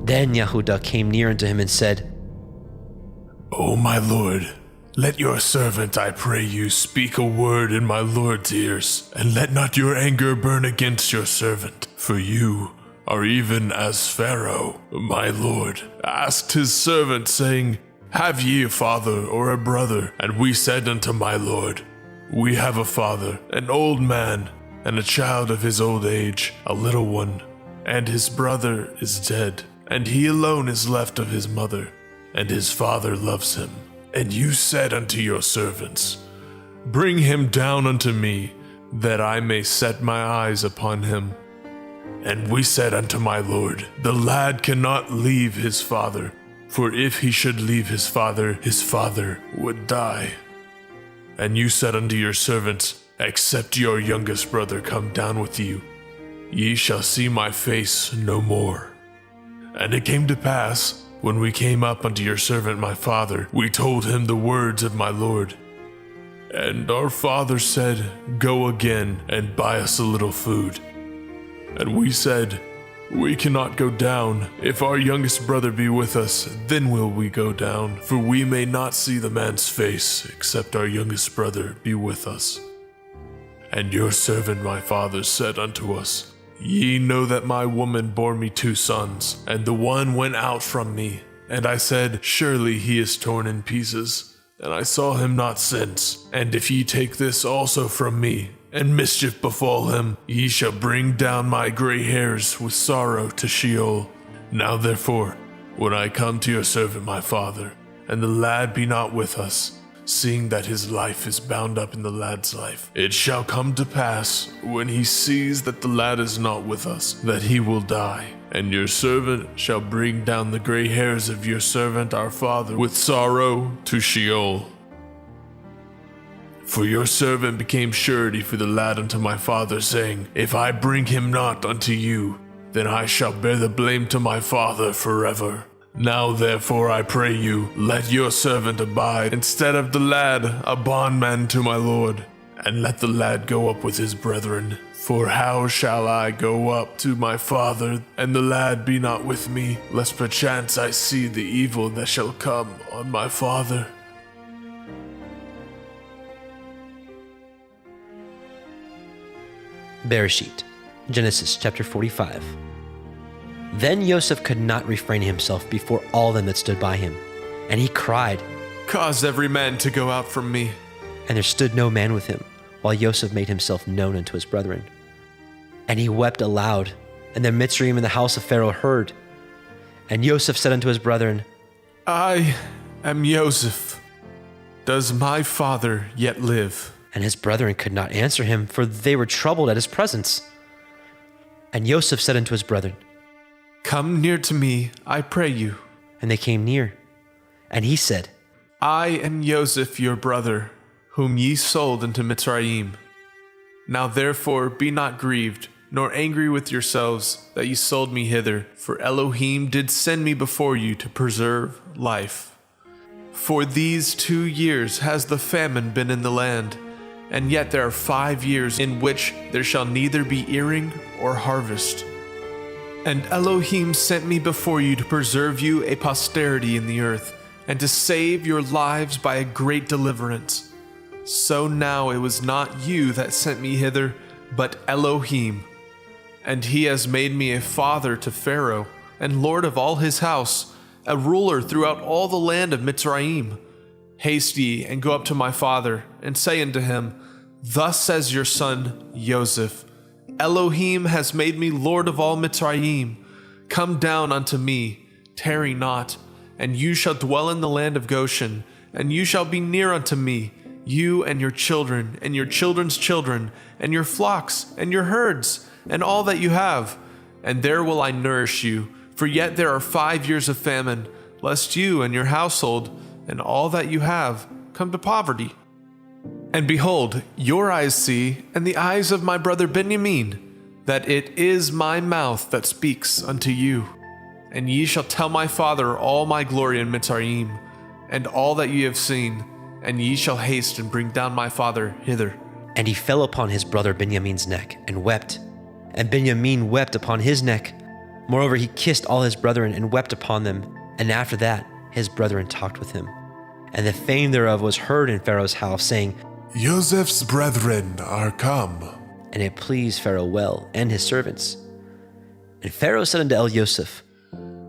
Then Yehudah came near unto him and said, O my lord, let your servant, I pray you, speak a word in my lord's ears, and let not your anger burn against your servant, for you are even as Pharaoh, my lord, asked his servant, saying, Have ye a father or a brother? And we said unto my lord, We have a father, an old man, and a child of his old age, a little one, and his brother is dead, and he alone is left of his mother, and his father loves him. And you said unto your servants, Bring him down unto me, that I may set my eyes upon him. And we said unto my lord, The lad cannot leave his father, for if he should leave his father would die. And you said unto your servants, Except your youngest brother come down with you, ye shall see my face no more. And it came to pass, when we came up unto your servant my father, we told him the words of my lord. And our father said, Go again and buy us a little food. And we said, We cannot go down. If our youngest brother be with us, then will we go down, for we may not see the man's face, except our youngest brother be with us. And your servant my father said unto us, Ye know that my woman bore me 2 sons, and the one went out from me. And I said, Surely he is torn in pieces, and I saw him not since. And if ye take this also from me, and mischief befall him, ye shall bring down my gray hairs with sorrow to Sheol. Now therefore, when I come to your servant my father, and the lad be not with us, seeing that his life is bound up in the lad's life, it shall come to pass, when he sees that the lad is not with us, that he will die. And your servant shall bring down the gray hairs of your servant our father with sorrow to Sheol. For your servant became surety for the lad unto my father, saying, If I bring him not unto you, then I shall bear the blame to my father forever. Now therefore I pray you, let your servant abide, instead of the lad, a bondman to my lord, and let the lad go up with his brethren. For how shall I go up to my father, and the lad be not with me, lest perchance I see the evil that shall come on my father? Bereshit, Genesis chapter 45. Then Joseph could not refrain himself before all them that stood by him, and he cried, Cause every man to go out from me. And there stood no man with him, while Joseph made himself known unto his brethren. And he wept aloud, and the Mitzrayim in the house of Pharaoh heard. And Joseph said unto his brethren, I am Joseph. Does my father yet live? And his brethren could not answer him, for they were troubled at his presence. And Joseph said unto his brethren, Come near to me, I pray you. And they came near. And he said, I am Joseph your brother, whom ye sold into Mitzrayim. Now therefore be not grieved, nor angry with yourselves that ye sold me hither, for Elohim did send me before you to preserve life. For these 2 years has the famine been in the land, and yet there are 5 years in which there shall neither be earing or harvest. And Elohim sent me before you to preserve you a posterity in the earth, and to save your lives by a great deliverance. So now it was not you that sent me hither, but Elohim. And he has made me a father to Pharaoh, and lord of all his house, a ruler throughout all the land of Mitzrayim. Haste ye, and go up to my father, and say unto him, Thus says your son Joseph, Elohim has made me lord of all Mitzrayim. Come down unto me, tarry not, and you shall dwell in the land of Goshen, and you shall be near unto me, you and your children, and your children's children, and your flocks, and your herds, and all that you have. And there will I nourish you, for yet there are 5 years of famine, lest you and your household, and all that you have, come to poverty. And behold, your eyes see, and the eyes of my brother Benjamin, that it is my mouth that speaks unto you. And ye shall tell my father all my glory in Mitzrayim, and all that ye have seen, and ye shall haste and bring down my father hither. And he fell upon his brother Benjamin's neck, and wept. And Benjamin wept upon his neck. Moreover, he kissed all his brethren and wept upon them. And after that, his brethren talked with him. And the fame thereof was heard in Pharaoh's house, saying, Joseph's brethren are come. And it pleased Pharaoh well, and his servants. And Pharaoh said unto Joseph,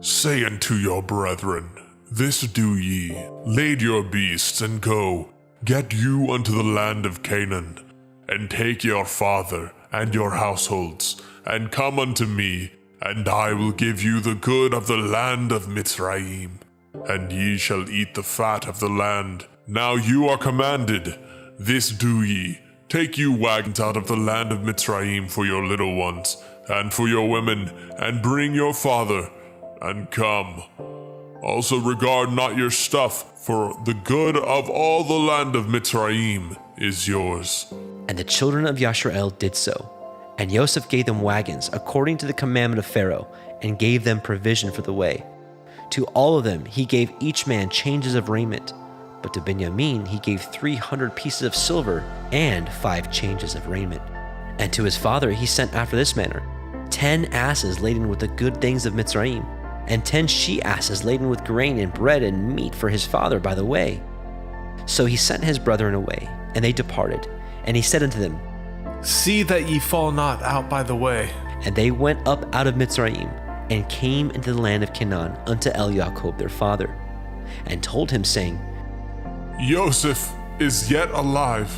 Say unto your brethren, This do ye, lade your beasts, and go, get you unto the land of Canaan, and take your father and your households, and come unto me, and I will give you the good of the land of Mitzrayim, and ye shall eat the fat of the land. Now you are commanded, this do ye, take you wagons out of the land of Mitzrayim for your little ones, and for your women, and bring your father, and come. Also regard not your stuff, for the good of all the land of Mitzrayim is yours. And the children of Yashrael did so. And Joseph gave them wagons according to the commandment of Pharaoh, and gave them provision for the way. To all of them he gave each man changes of raiment, but to Benjamin he gave 300 pieces of silver and 5 changes of raiment. And to his father he sent after this manner: 10 asses laden with the good things of Mitzrayim, and 10 she-asses laden with grain and bread and meat for his father by the way. So he sent his brethren away, and they departed. And he said unto them, See that ye fall not out by the way. And they went up out of Mitzrayim, and came into the land of Canaan unto Jacob their father, and told him, saying, Joseph is yet alive,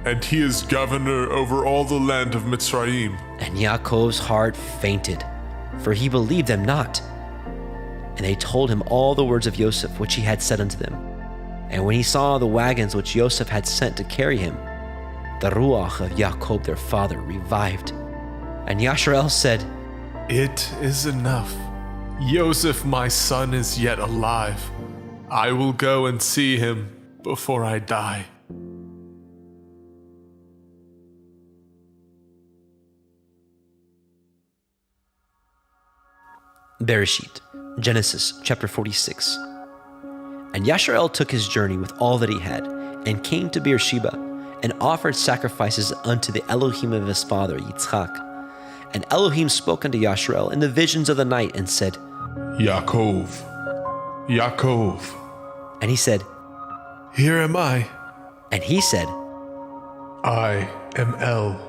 and he is governor over all the land of Mitzrayim. And Jacob's heart fainted, for he believed them not. And they told him all the words of Joseph which he had said unto them. And when he saw the wagons which Joseph had sent to carry him, the ruach of Jacob their father revived. And Yashrael said, It is enough. Joseph my son is yet alive. I will go and see him before I die. Bereshit, Genesis chapter 46. And Yashrael took his journey with all that he had, and came to Beersheba, and offered sacrifices unto the Elohim of his father Yitzchak. And Elohim spoke unto Yashrael in the visions of the night, and said, Yaakov, Yaakov. And he said, Here am I. And he said, I am El,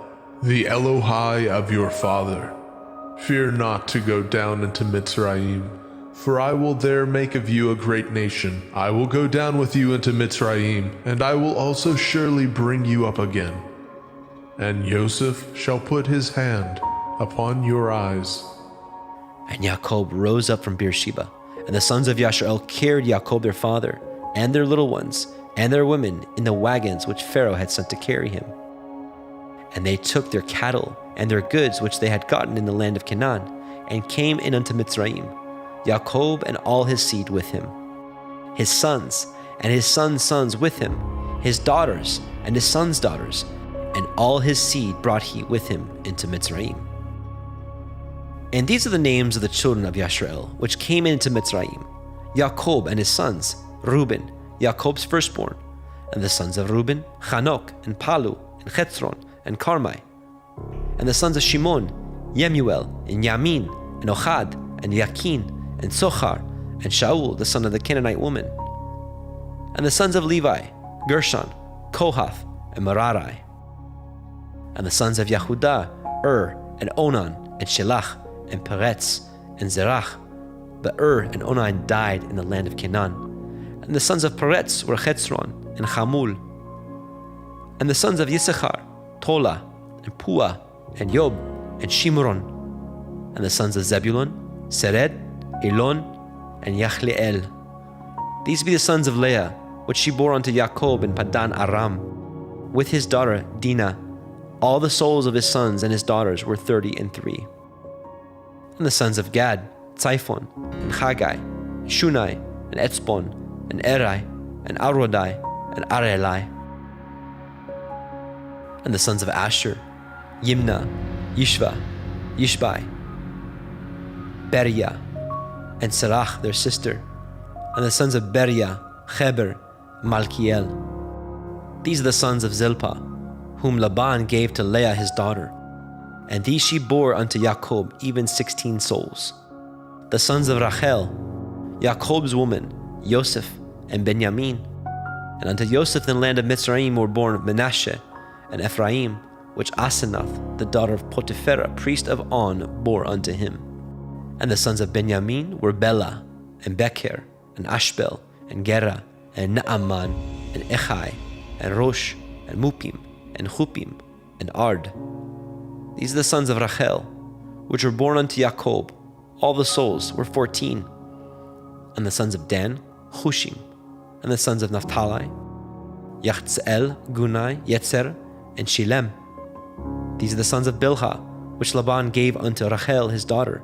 the Elohai of your father. Fear not to go down into Mitzrayim, for I will there make of you a great nation. I will go down with you into Mitzrayim, and I will also surely bring you up again. And Joseph shall put his hand upon your eyes. And Jacob rose up from Beersheba, and the sons of Yashrael carried Jacob their father, and their little ones, and their women, in the wagons which Pharaoh had sent to carry him. And they took their cattle and their goods which they had gotten in the land of Canaan, and came in unto Mitzrayim, Jacob and all his seed with him, his sons and his sons' sons with him, his daughters and his sons' daughters, and all his seed brought he with him into Mitzrayim. And these are the names of the children of Yashrael, which came into Mitzrayim: Jacob and his sons, Reuben, Jacob's firstborn, and the sons of Reuben, Hanok, and Palu, and Chetzron, and Carmi, and the sons of Shimon, Yemuel, and Yamin, and Ochad, and Yakin, and Sochar, and Shaul, the son of the Canaanite woman. And the sons of Levi, Gershon, Kohath, and Merari. And the sons of Yehudah, and Onan, and Shelach, and Peretz, and Zerach. But and Onan died in the land of Canaan. And the sons of Peretz were Chetzron, and Hamul. And the sons of Yisachar, Tola, and Pua, and Yob, and Shimron. And the sons of Zebulun, Sered, Elon, and Yachleel. These be the sons of Leah, which she bore unto Jacob in Padan Aram, with his daughter Dinah. All the souls of his sons and his daughters were 33. And the sons of Gad, Tziphon, and Haggai, Shunai, and Etzbon, and Eri, and Arodai, and Arelai. And the sons of Asher, Yimna, Yishva, Yishbai, Beriah, and Serach their sister. And the sons of Beriah, Heber, Malkiel. These are the sons of Zilpah, whom Laban gave to Leah his daughter. And these she bore unto Jacob, even 16 souls. the sons of Rachel, Jacob's woman, Yosef and Benjamin. And unto Yosef in the land of Mitzrayim were born Manasseh and Ephraim, which Asenath, the daughter of Potipherah, priest of On, bore unto him. And the sons of Benjamin were Bela, and Becher, and Ashbel, and Gera, and Naaman, and Echai, and Rosh, and Mupim, and Chupim, and Ard. These are the sons of Rachel, which were born unto Jacob. All the souls were 14. And the sons of Dan, Hushim. And the sons of Naphtali, Yachzeel, Gunai, Yetzer, and Shilem. These are the sons of Bilhah, which Laban gave unto Rachel his daughter.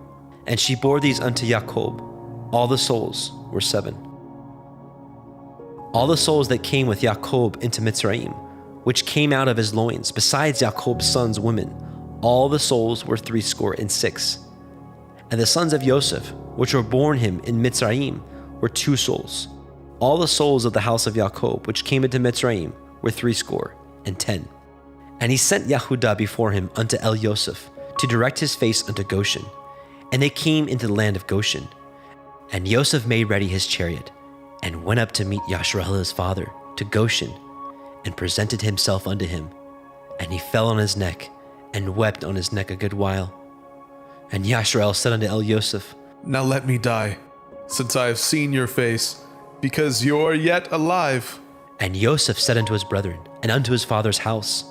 And she bore these unto Jacob. All the souls were 7. All the souls that came with Jacob into Mitzrayim, which came out of his loins, besides Jacob's sons' women, all the souls were 66. And the sons of Joseph, which were born him in Mitzrayim, were 2 souls. All the souls of the house of Jacob, which came into Mitzrayim, were 70. And he sent Yehudah before him unto El Yosef, to direct his face unto Goshen. And they came into the land of Goshen. And Yosef made ready his chariot, and went up to meet Yashrael his father, to Goshen, and presented himself unto him. And he fell on his neck, and wept on his neck a good while. And Yashrael said unto El Yosef, Now let me die, since I have seen your face, because you are yet alive. And Yosef said unto his brethren, and unto his father's house,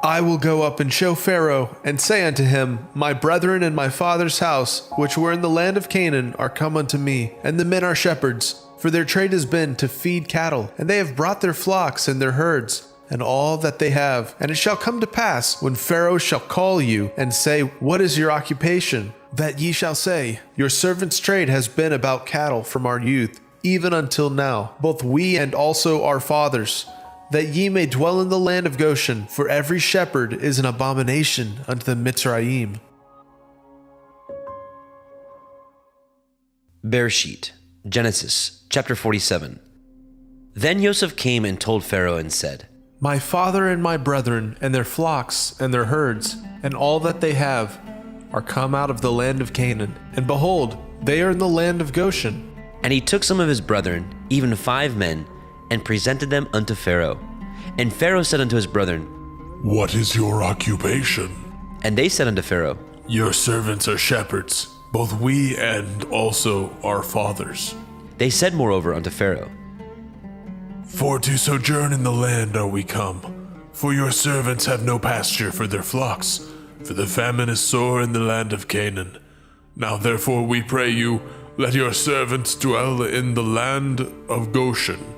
I will go up and show Pharaoh, and say unto him, My brethren and my father's house, which were in the land of Canaan, are come unto me, and the men are shepherds, for their trade has been to feed cattle, and they have brought their flocks and their herds, and all that they have. And it shall come to pass, when Pharaoh shall call you, and say, What is your occupation? That ye shall say, Your servant's trade has been about cattle from our youth, even until now, both we and also our fathers, that ye may dwell in the land of Goshen, for every shepherd is an abomination unto the Mitzrayim. Bereshit, Genesis, chapter 47. Then Yosef came and told Pharaoh and said, My father and my brethren, and their flocks, and their herds, and all that they have, are come out of the land of Canaan. And behold, they are in the land of Goshen. And he took some of his brethren, even 5 men, and presented them unto Pharaoh. And Pharaoh said unto his brethren, What is your occupation? And they said unto Pharaoh, Your servants are shepherds, both we and also our fathers. They said moreover unto Pharaoh, For to sojourn in the land are we come, for your servants have no pasture for their flocks, for the famine is sore in the land of Canaan. Now therefore we pray you, let your servants dwell in the land of Goshen.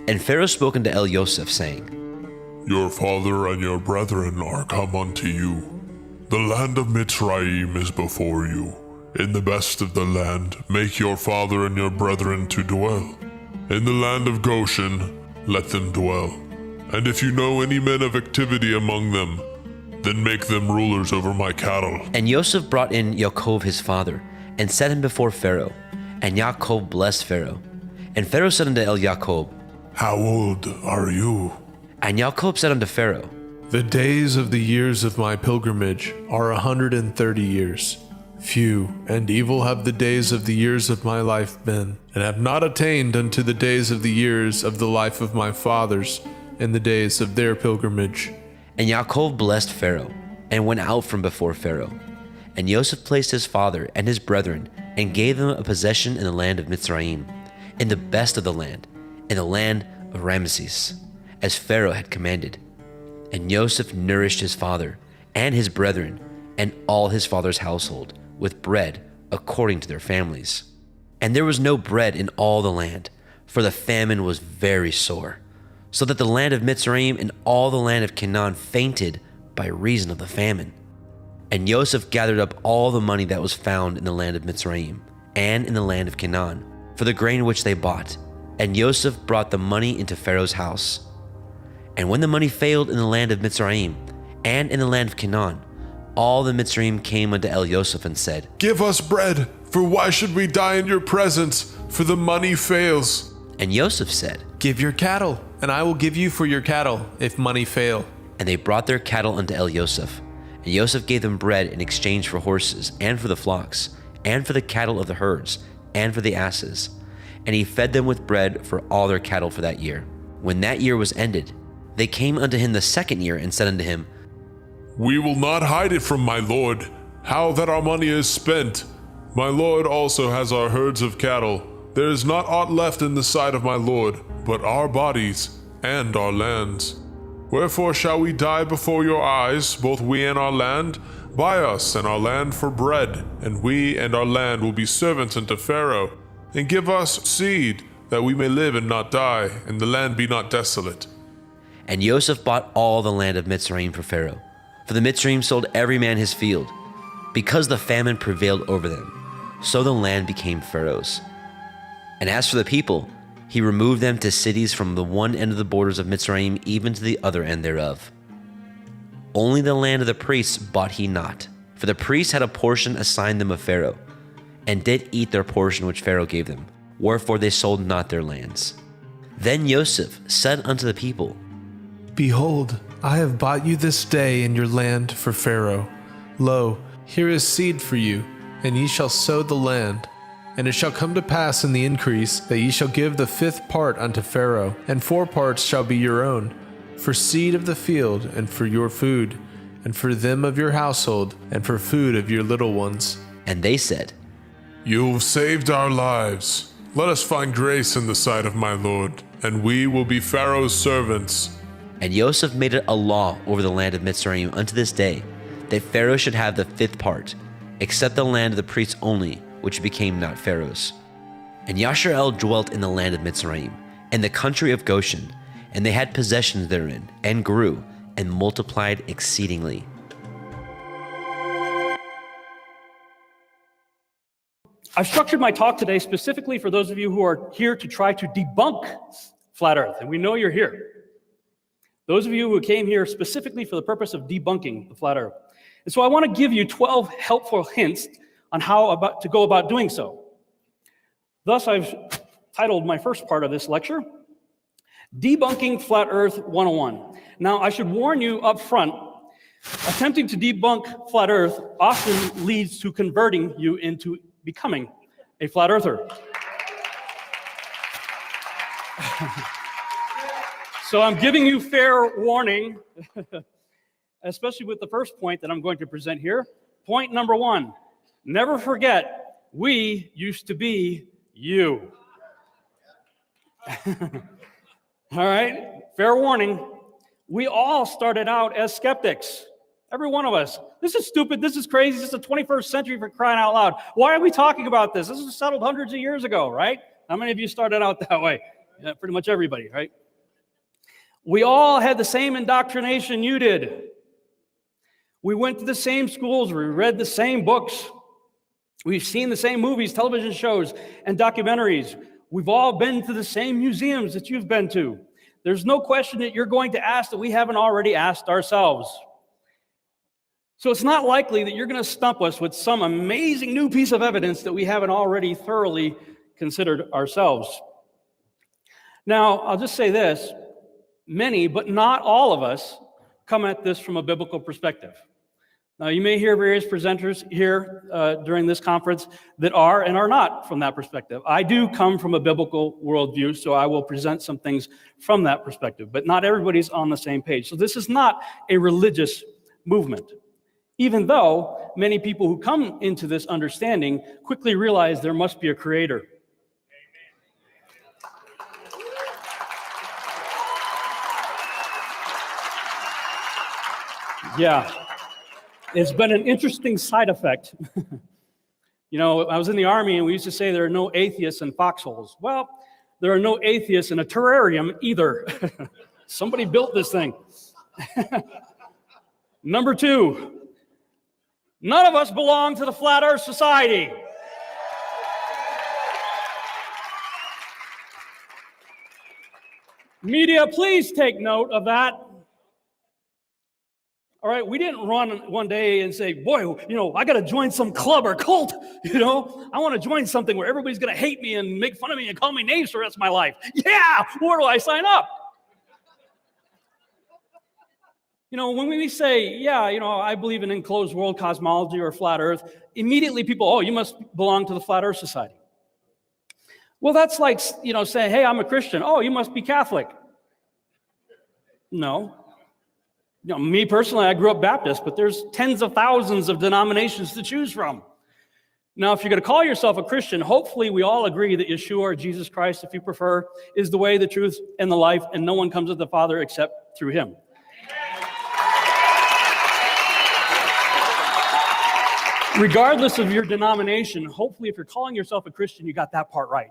And Pharaoh spoke unto El Yosef, saying, Your father and your brethren are come unto you. The land of Mitzrayim is before you. In the best of the land make your father and your brethren to dwell. In the land of Goshen let them dwell. And if you know any men of activity among them, then make them rulers over my cattle. And Yosef brought in Yaakov his father, and set him before Pharaoh. And Yaakov blessed Pharaoh. And Pharaoh said unto El Yaakov, How old are you? And Yaakov said unto Pharaoh, The days of the years of my pilgrimage are 130 years. Few and evil have the days of the years of my life been, and have not attained unto the days of the years of the life of my fathers in the days of their pilgrimage. And Yaakov blessed Pharaoh, and went out from before Pharaoh. And Yosef placed his father and his brethren, and gave them a possession in the land of Mitzrayim, in the best of the land, in the land of Ramesses, as Pharaoh had commanded. And Yosef nourished his father and his brethren and all his father's household with bread according to their families. And there was no bread in all the land, for the famine was very sore, so that the land of Mitzrayim and all the land of Canaan fainted by reason of the famine. And Yosef gathered up all the money that was found in the land of Mitzrayim and in the land of Canaan for the grain which they bought. And Yosef brought the money into Pharaoh's house. And when the money failed in the land of Mitzrayim and in the land of Canaan, all the Mitzrayim came unto El Yosef and said, Give us bread, for why should we die in your presence? For the money fails. And Yosef said, Give your cattle, and I will give you for your cattle, if money fail. And they brought their cattle unto El Yosef. And Yosef gave them bread in exchange for horses and for the flocks, and for the cattle of the herds, and for the asses. And he fed them with bread for all their cattle for that year. When that year was ended, they came unto him the second year and said unto him, We will not hide it from my lord, how that our money is spent. My lord also has our herds of cattle. There is not aught left in the sight of my lord, but our bodies and our lands. Wherefore shall we die before your eyes, both we and our land? Buy us and our land for bread, and we and our land will be servants unto Pharaoh. And give us seed, that we may live and not die, and the land be not desolate. And Joseph bought all the land of Mitzrayim for Pharaoh. For the Mitzrayim sold every man his field, because the famine prevailed over them. So the land became Pharaoh's. And as for the people, he removed them to cities from the one end of the borders of Mitzrayim even to the other end thereof. Only the land of the priests bought he not, for the priests had a portion assigned them of Pharaoh, and did eat their portion which Pharaoh gave them, wherefore they sold not their lands. Then Joseph said unto the people, Behold, I have bought you this day in your land for Pharaoh. Lo, here is seed for you, and ye shall sow the land. And it shall come to pass in the increase that ye shall give the 5th part unto Pharaoh, and 4 parts shall be your own, for seed of the field, and for your food, and for them of your household, and for food of your little ones. And they said, You've saved our lives. Let us find grace in the sight of my lord, and we will be Pharaoh's servants. And Joseph made it a law over the land of Mitzrayim unto this day, that Pharaoh should have the 5th part, except the land of the priests only, which became not Pharaoh's. And Yasharel dwelt in the land of Mitzrayim, in the country of Goshen, and they had possessions therein, and grew, and multiplied exceedingly. I've structured my talk today specifically for those of you who are here to try to debunk flat Earth, and we know you're here. Those of you who came here specifically for the purpose of debunking the flat Earth. And so I want to give you 12 helpful hints on how to go about doing so. Thus, I've titled my first part of this lecture, Debunking Flat Earth 101. Now, I should warn you up front, attempting to debunk flat Earth often leads to converting you into becoming a flat earther. So I'm giving you fair warning, especially with the first point that I'm going to present here. Point number 1, never forget, we used to be you. All right, fair warning. We all started out as skeptics. Every one of us. This is stupid. This is crazy. This is the 21st century, for crying out loud. Why are we talking about this? This was settled hundreds of years ago, right? How many of you started out that way? Yeah, pretty much everybody, right? We all had the same indoctrination you did. We went to the same schools. We read the same books. We've seen the same movies, television shows, and documentaries. We've all been to the same museums that you've been to. There's no question that you're going to ask that we haven't already asked ourselves. So it's not likely that you're going to stump us with some amazing new piece of evidence that we haven't already thoroughly considered ourselves. Now, I'll just say this. Many, but not all of us, come at this from a biblical perspective. Now, you may hear various presenters here during this conference that are and are not from that perspective. I do come from a biblical worldview, so I will present some things from that perspective, but not everybody's on the same page. So this is not a religious movement, even though many people who come into this understanding quickly realize there must be a creator. Yeah. It's been an interesting side effect. You know, I was in the Army and we used to say there are no atheists in foxholes. Well, there are no atheists in a terrarium either. Somebody built this thing. Number 2, none of us belong to the Flat Earth Society. Media, please take note of that. All right, we didn't run one day and say, boy, you know, I got to join some club or cult, you know. I want to join something where everybody's going to hate me and make fun of me and call me names for the rest of my life. Yeah, where do I sign up? When we say, yeah, I believe in enclosed world cosmology or flat earth, immediately people, oh, you must belong to the Flat Earth Society. Well, that's like, saying, hey, I'm a Christian. Oh, you must be Catholic. No. Me personally, I grew up Baptist, but there's tens of thousands of denominations to choose from. Now, if you're going to call yourself a Christian, hopefully we all agree that Yeshua, or Jesus Christ, if you prefer, is the way, the truth, and the life, and no one comes to the Father except through him. Regardless of your denomination, hopefully if you're calling yourself a Christian, you got that part right.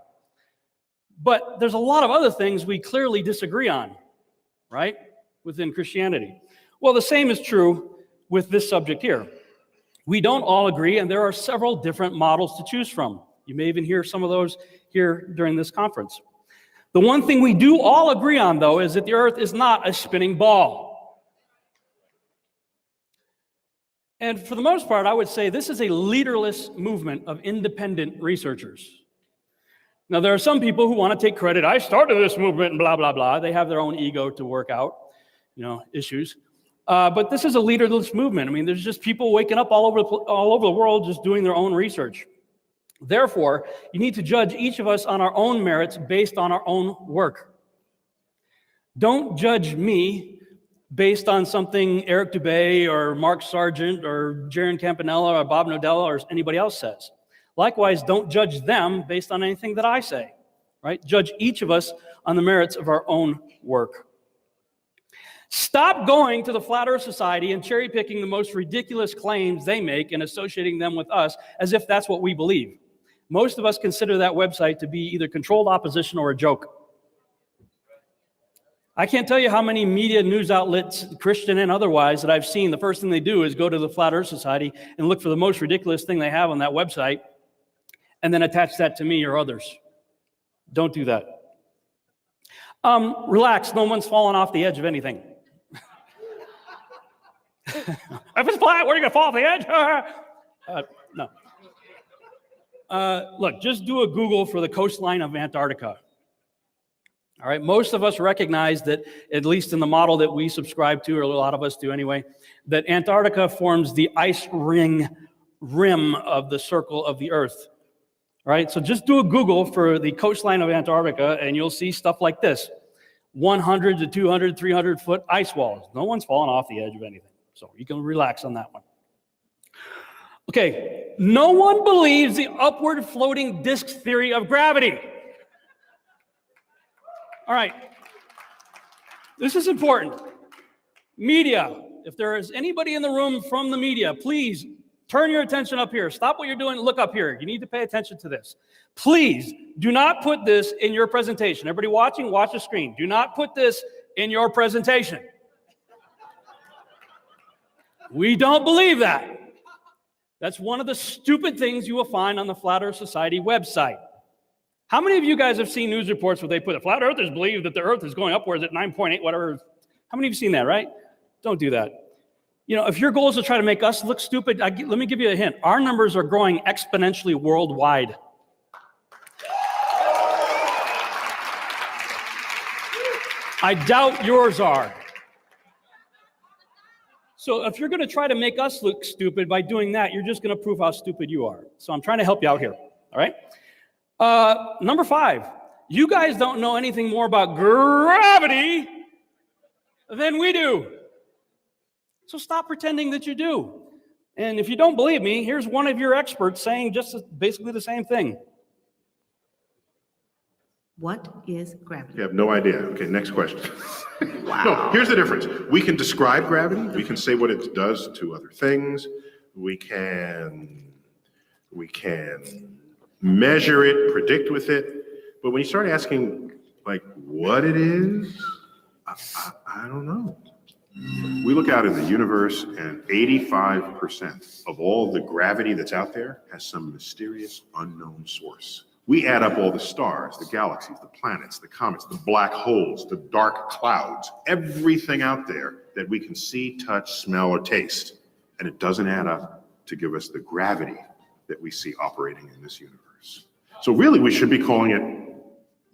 But there's a lot of other things we clearly disagree on, right, within Christianity. Well, the same is true with this subject here. We don't all agree, and there are several different models to choose from. You may even hear some of those here during this conference. The one thing we do all agree on, though, is that the earth is not a spinning ball. And for the most part, I would say this is a leaderless movement of independent researchers. Now, there are some people who want to take credit. I started this movement and blah, blah, blah. They have their own ego to work out, issues. But this is a leaderless movement. I mean, there's just people waking up all over the world just doing their own research. Therefore, you need to judge each of us on our own merits based on our own work. Don't judge me based on something Eric Dubay or Mark Sargent or Jaron Campanella or Bob Nodella or anybody else says. Likewise, don't judge them based on anything that I say, right? Judge each of us on the merits of our own work. Stop going to the Flat Earth Society and cherry-picking the most ridiculous claims they make and associating them with us as if that's what we believe. Most of us consider that website to be either controlled opposition or a joke. I can't tell you how many media news outlets, Christian and otherwise, that I've seen, the first thing they do is go to the Flat Earth Society and look for the most ridiculous thing they have on that website and then attach that to me or others. Don't do that. Relax, no one's fallen off the edge of anything. If it's flat, where are you going to fall off the edge? No. Look, just do a Google for the coastline of Antarctica. All right, most of us recognize that, at least in the model that we subscribe to, or a lot of us do anyway, that Antarctica forms the ice rim of the circle of the Earth. All right, so just do a Google for the coastline of Antarctica, and you'll see stuff like this. 100 to 200, 300 foot ice walls. No one's fallen off the edge of anything. So you can relax on that one. Okay, no one believes the upward floating disk theory of gravity. All right, this is important. Media, if there is anybody in the room from the media, please turn your attention up here. Stop what you're doing and look up here. You need to pay attention to this. Please do not put this in your presentation. Everybody watching, watch the screen. Do not put this in your presentation. We don't believe that. That's one of the stupid things you will find on the Flat Earth Society website. How many of you guys have seen news reports where they put the flat earthers believe that the earth is going upwards at 9.8, whatever? How many of you have seen that, right? Don't do that. If your goal is to try to make us look stupid, let me give you a hint. Our numbers are growing exponentially worldwide. I doubt yours are. So if you're going to try to make us look stupid by doing that, you're just going to prove how stupid you are. So I'm trying to help you out here, all right? Number 5, you guys don't know anything more about gravity than we do. So stop pretending that you do. And if you don't believe me, here's one of your experts saying just basically the same thing. What is gravity? You have no idea. Okay, next question. Wow. No, here's the difference. We can describe gravity. We can say what it does to other things. We can measure it, predict with it. But when you start asking, like, what it is, I don't know. We look out in the universe, and 85% of all the gravity that's out there has some mysterious unknown source. We add up all the stars, the galaxies, the planets, the comets, the black holes, the dark clouds, everything out there that we can see, touch, smell, or taste. And it doesn't add up to give us the gravity that we see operating in this universe. So really, we should be calling it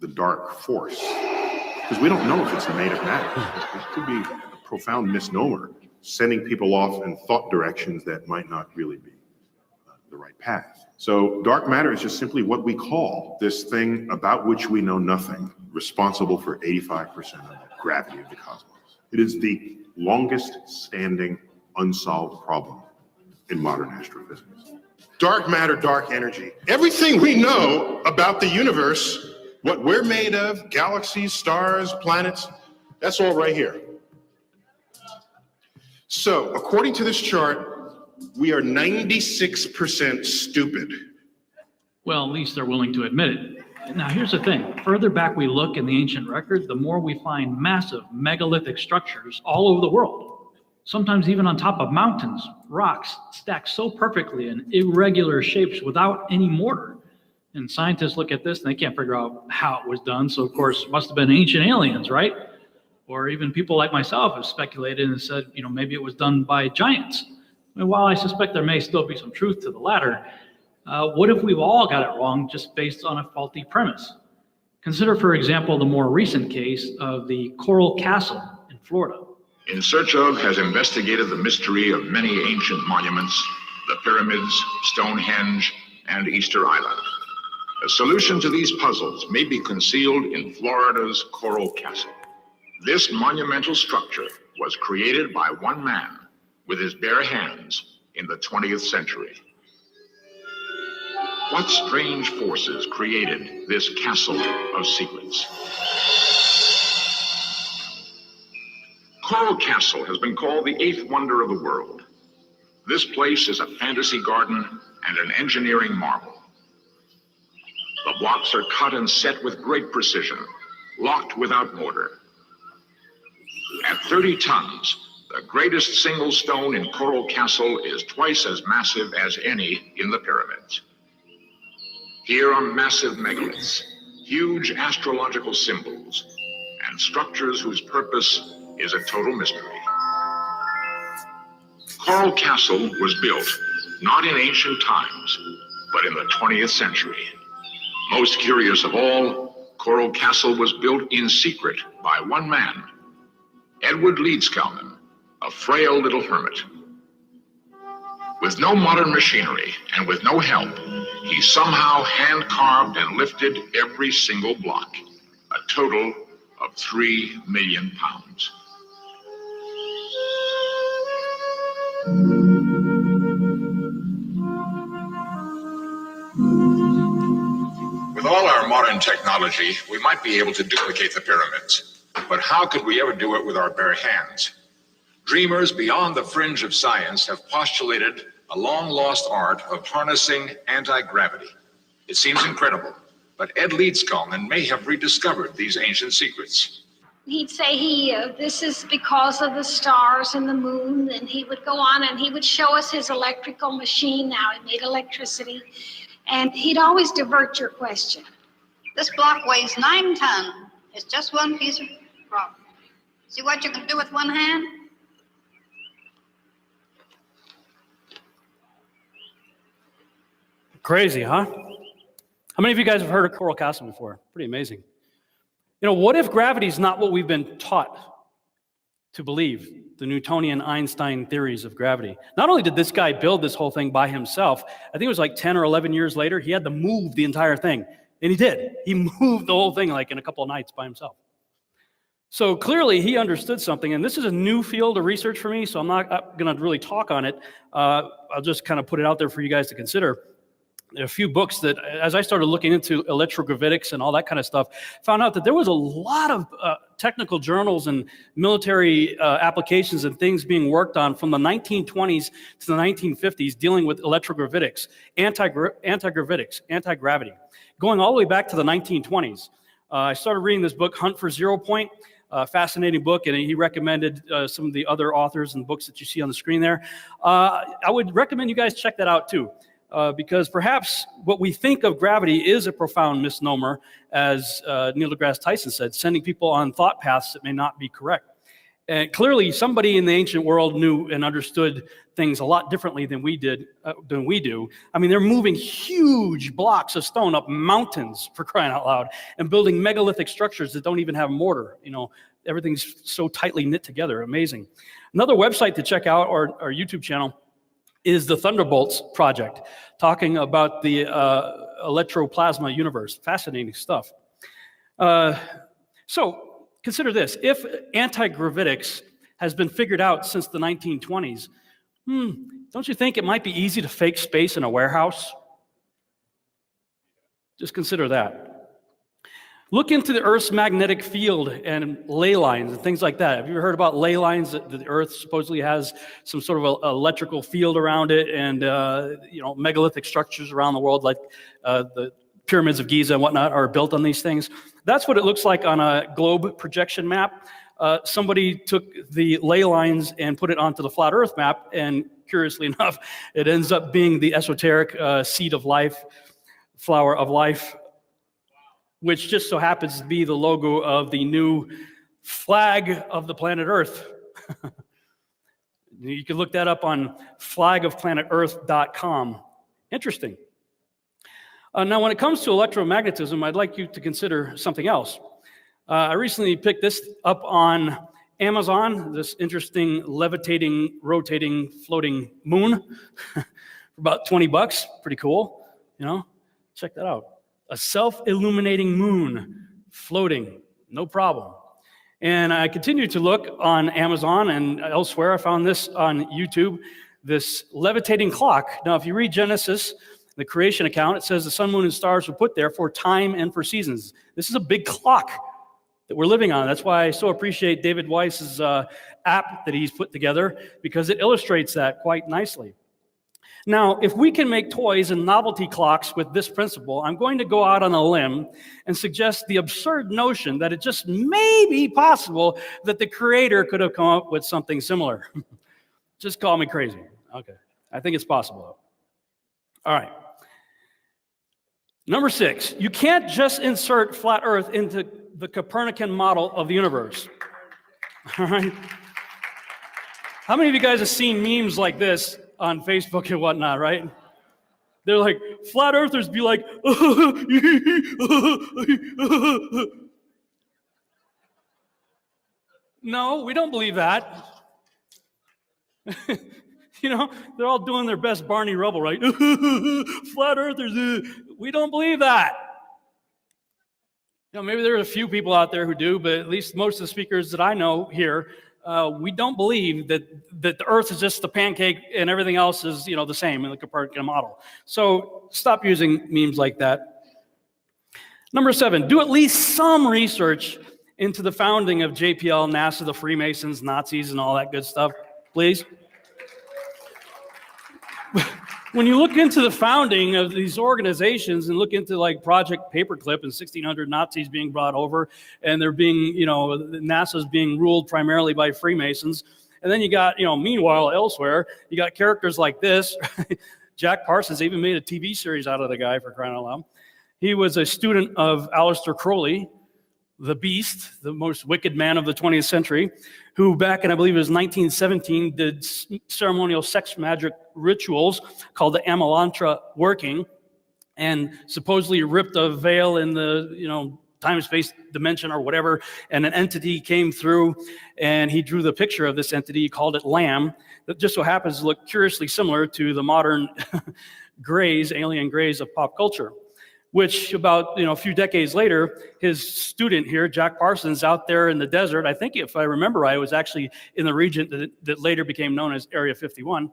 the dark force, because we don't know if it's made of matter. It could be a profound misnomer, sending people off in thought directions that might not really be the right path. So dark matter is just simply what we call this thing about which we know nothing, responsible for 85% of the gravity of the cosmos. It is the longest standing unsolved problem in modern astrophysics. Dark matter, dark energy. Everything we know about the universe, what we're made of, galaxies, stars, planets, that's all right here. So, according to this chart, we are 96% stupid. Well, at least they're willing to admit it. Now, here's the thing. Further back we look in the ancient record, the more we find massive megalithic structures all over the world. Sometimes even on top of mountains, rocks stacked so perfectly in irregular shapes without any mortar. And scientists look at this and they can't figure out how it was done. So, of course, it must have been ancient aliens, right? Or even people like myself have speculated and said, maybe it was done by giants. And while I suspect there may still be some truth to the latter, what if we've all got it wrong just based on a faulty premise? Consider, for example, the more recent case of the Coral Castle in Florida. In Search Of has investigated the mystery of many ancient monuments, the pyramids, Stonehenge, and Easter Island. A solution to these puzzles may be concealed in Florida's Coral Castle. This monumental structure was created by one man with his bare hands in the 20th century. What strange forces created this castle of secrets? Coral Castle has been called the eighth wonder of the world. This place is a fantasy garden and an engineering marvel. The blocks are cut and set with great precision, locked without mortar. At 30 tons, the greatest single stone in Coral Castle is twice as massive as any in the pyramids. Here are massive megaliths, huge astrological symbols, and structures whose purpose is a total mystery. Coral Castle was built not in ancient times, but in the 20th century. Most curious of all, Coral Castle was built in secret by one man, Edward Leedskalnin, a frail little hermit. With no modern machinery and with no help, he somehow hand-carved and lifted every single block, a total of 3 million pounds. With all our modern technology, we might be able to duplicate the pyramids. But how could we ever do it with our bare hands? Dreamers beyond the fringe of science have postulated a long-lost art of harnessing anti-gravity. It seems incredible, but Ed Leedskalnin may have rediscovered these ancient secrets. He'd say this is because of the stars and the moon, and he would go on and he would show us his electrical machine. Now he made electricity, and he'd always divert your question. This block weighs 9 tons. It's just one piece of rock. See what you can do with one hand? Crazy, huh? How many of you guys have heard of Coral Castle before? Pretty amazing. What if gravity is not what we've been taught to believe, the Newtonian Einstein theories of gravity? Not only did this guy build this whole thing by himself, I think it was like 10 or 11 years later, he had to move the entire thing. And he did. He moved the whole thing like in a couple of nights by himself. So clearly he understood something, and this is a new field of research for me, so I'm not going to really talk on it. I'll just kind of put it out there for you guys to consider. A few books that, as I started looking into electrogravitics and all that kind of stuff, found out that there was a lot of technical journals and military applications and things being worked on from the 1920s to the 1950s dealing with electrogravitics, anti-gravitics, anti-gravity, going all the way back to the 1920s. I started reading this book, Hunt for Zero Point, fascinating book, and he recommended some of the other authors and books that you see on the screen there. I would recommend you guys check that out too. Because perhaps what we think of gravity is a profound misnomer, as Neil deGrasse Tyson said, sending people on thought paths that may not be correct. And clearly, somebody in the ancient world knew and understood things a lot differently than we do. I mean, they're moving huge blocks of stone up mountains, for crying out loud, and building megalithic structures that don't even have mortar. everything's so tightly knit together. Amazing. Another website to check out, or our YouTube channel, is the Thunderbolts Project, talking about the electroplasma universe. Fascinating stuff. So consider this. If anti-gravitics has been figured out since the 1920s, don't you think it might be easy to fake space in a warehouse? Just consider that. Look into the Earth's magnetic field and ley lines and things like that. Have you ever heard about ley lines? That the Earth supposedly has some sort of electrical field around it, and megalithic structures around the world, like the pyramids of Giza and whatnot, are built on these things. That's what it looks like on a globe projection map. Somebody took the ley lines and put it onto the flat Earth map, and curiously enough, it ends up being the esoteric seed of life, flower of life, which just so happens to be the logo of the new flag of the planet Earth. You can look that up on flagofplanetearth.com. Interesting. Now, when it comes to electromagnetism, I'd like you to consider something else. I recently picked this up on Amazon, this interesting levitating, rotating, floating moon for about $20. Pretty cool, check that out. A self-illuminating moon floating, no problem. And I continued to look on Amazon and elsewhere. I found this on YouTube, this levitating clock. Now, if you read Genesis, the creation account, it says the sun, moon, and stars were put there for time and for seasons. This is a big clock that we're living on. That's why I so appreciate David Weiss's app that he's put together, because it illustrates that quite nicely. Now, if we can make toys and novelty clocks with this principle, I'm going to go out on a limb and suggest the absurd notion that it just may be possible that the creator could have come up with something similar. Just call me crazy. Okay. I think it's possible, though. All right. Number 6, you can't just insert flat Earth into the Copernican model of the universe. All right. How many of you guys have seen memes like this on Facebook and whatnot, right? They're like, flat earthers be like, no, we don't believe that. They're all doing their best Barney Rubble, right? Flat earthers, we don't believe that. Maybe there are a few people out there who do, but at least most of the speakers that I know here, we don't believe that the Earth is just the pancake and everything else is, the same in the Copernican model. So stop using memes like that. Number 7, do at least some research into the founding of JPL, NASA, the Freemasons, Nazis, and all that good stuff, please. When you look into the founding of these organizations and look into like Project Paperclip and 1,600 Nazis being brought over, and they're being, NASA's being ruled primarily by Freemasons. And then you got, meanwhile, elsewhere, you got characters like this. Jack Parsons even made a TV series out of the guy, for crying out loud. He was a student of Aleister Crowley, the Beast, the most wicked man of the 20th century, who back in, I believe it was 1917, did ceremonial sex magic rituals called the Amalantra working, and supposedly ripped a veil in the, time-space dimension or whatever, and an entity came through, and he drew the picture of this entity. He called it Lamb. That just so happens to look curiously similar to the modern grays, alien grays of pop culture, which about, a few decades later, his student here, Jack Parsons, out there in the desert, I think if I remember right, it was actually in the region that later became known as Area 51.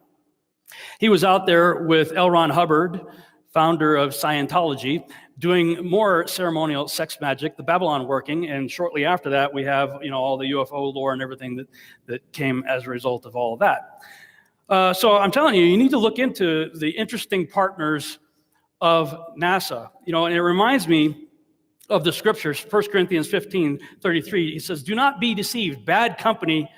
He was out there with L. Ron Hubbard, founder of Scientology, doing more ceremonial sex magic, the Babylon working, and shortly after that, we have, all the UFO lore and everything that came as a result of all of that. So I'm telling you, you need to look into the interesting partners of NASA, and it reminds me of the scriptures, 1 Corinthians 15:33. It says, do not be deceived. Bad company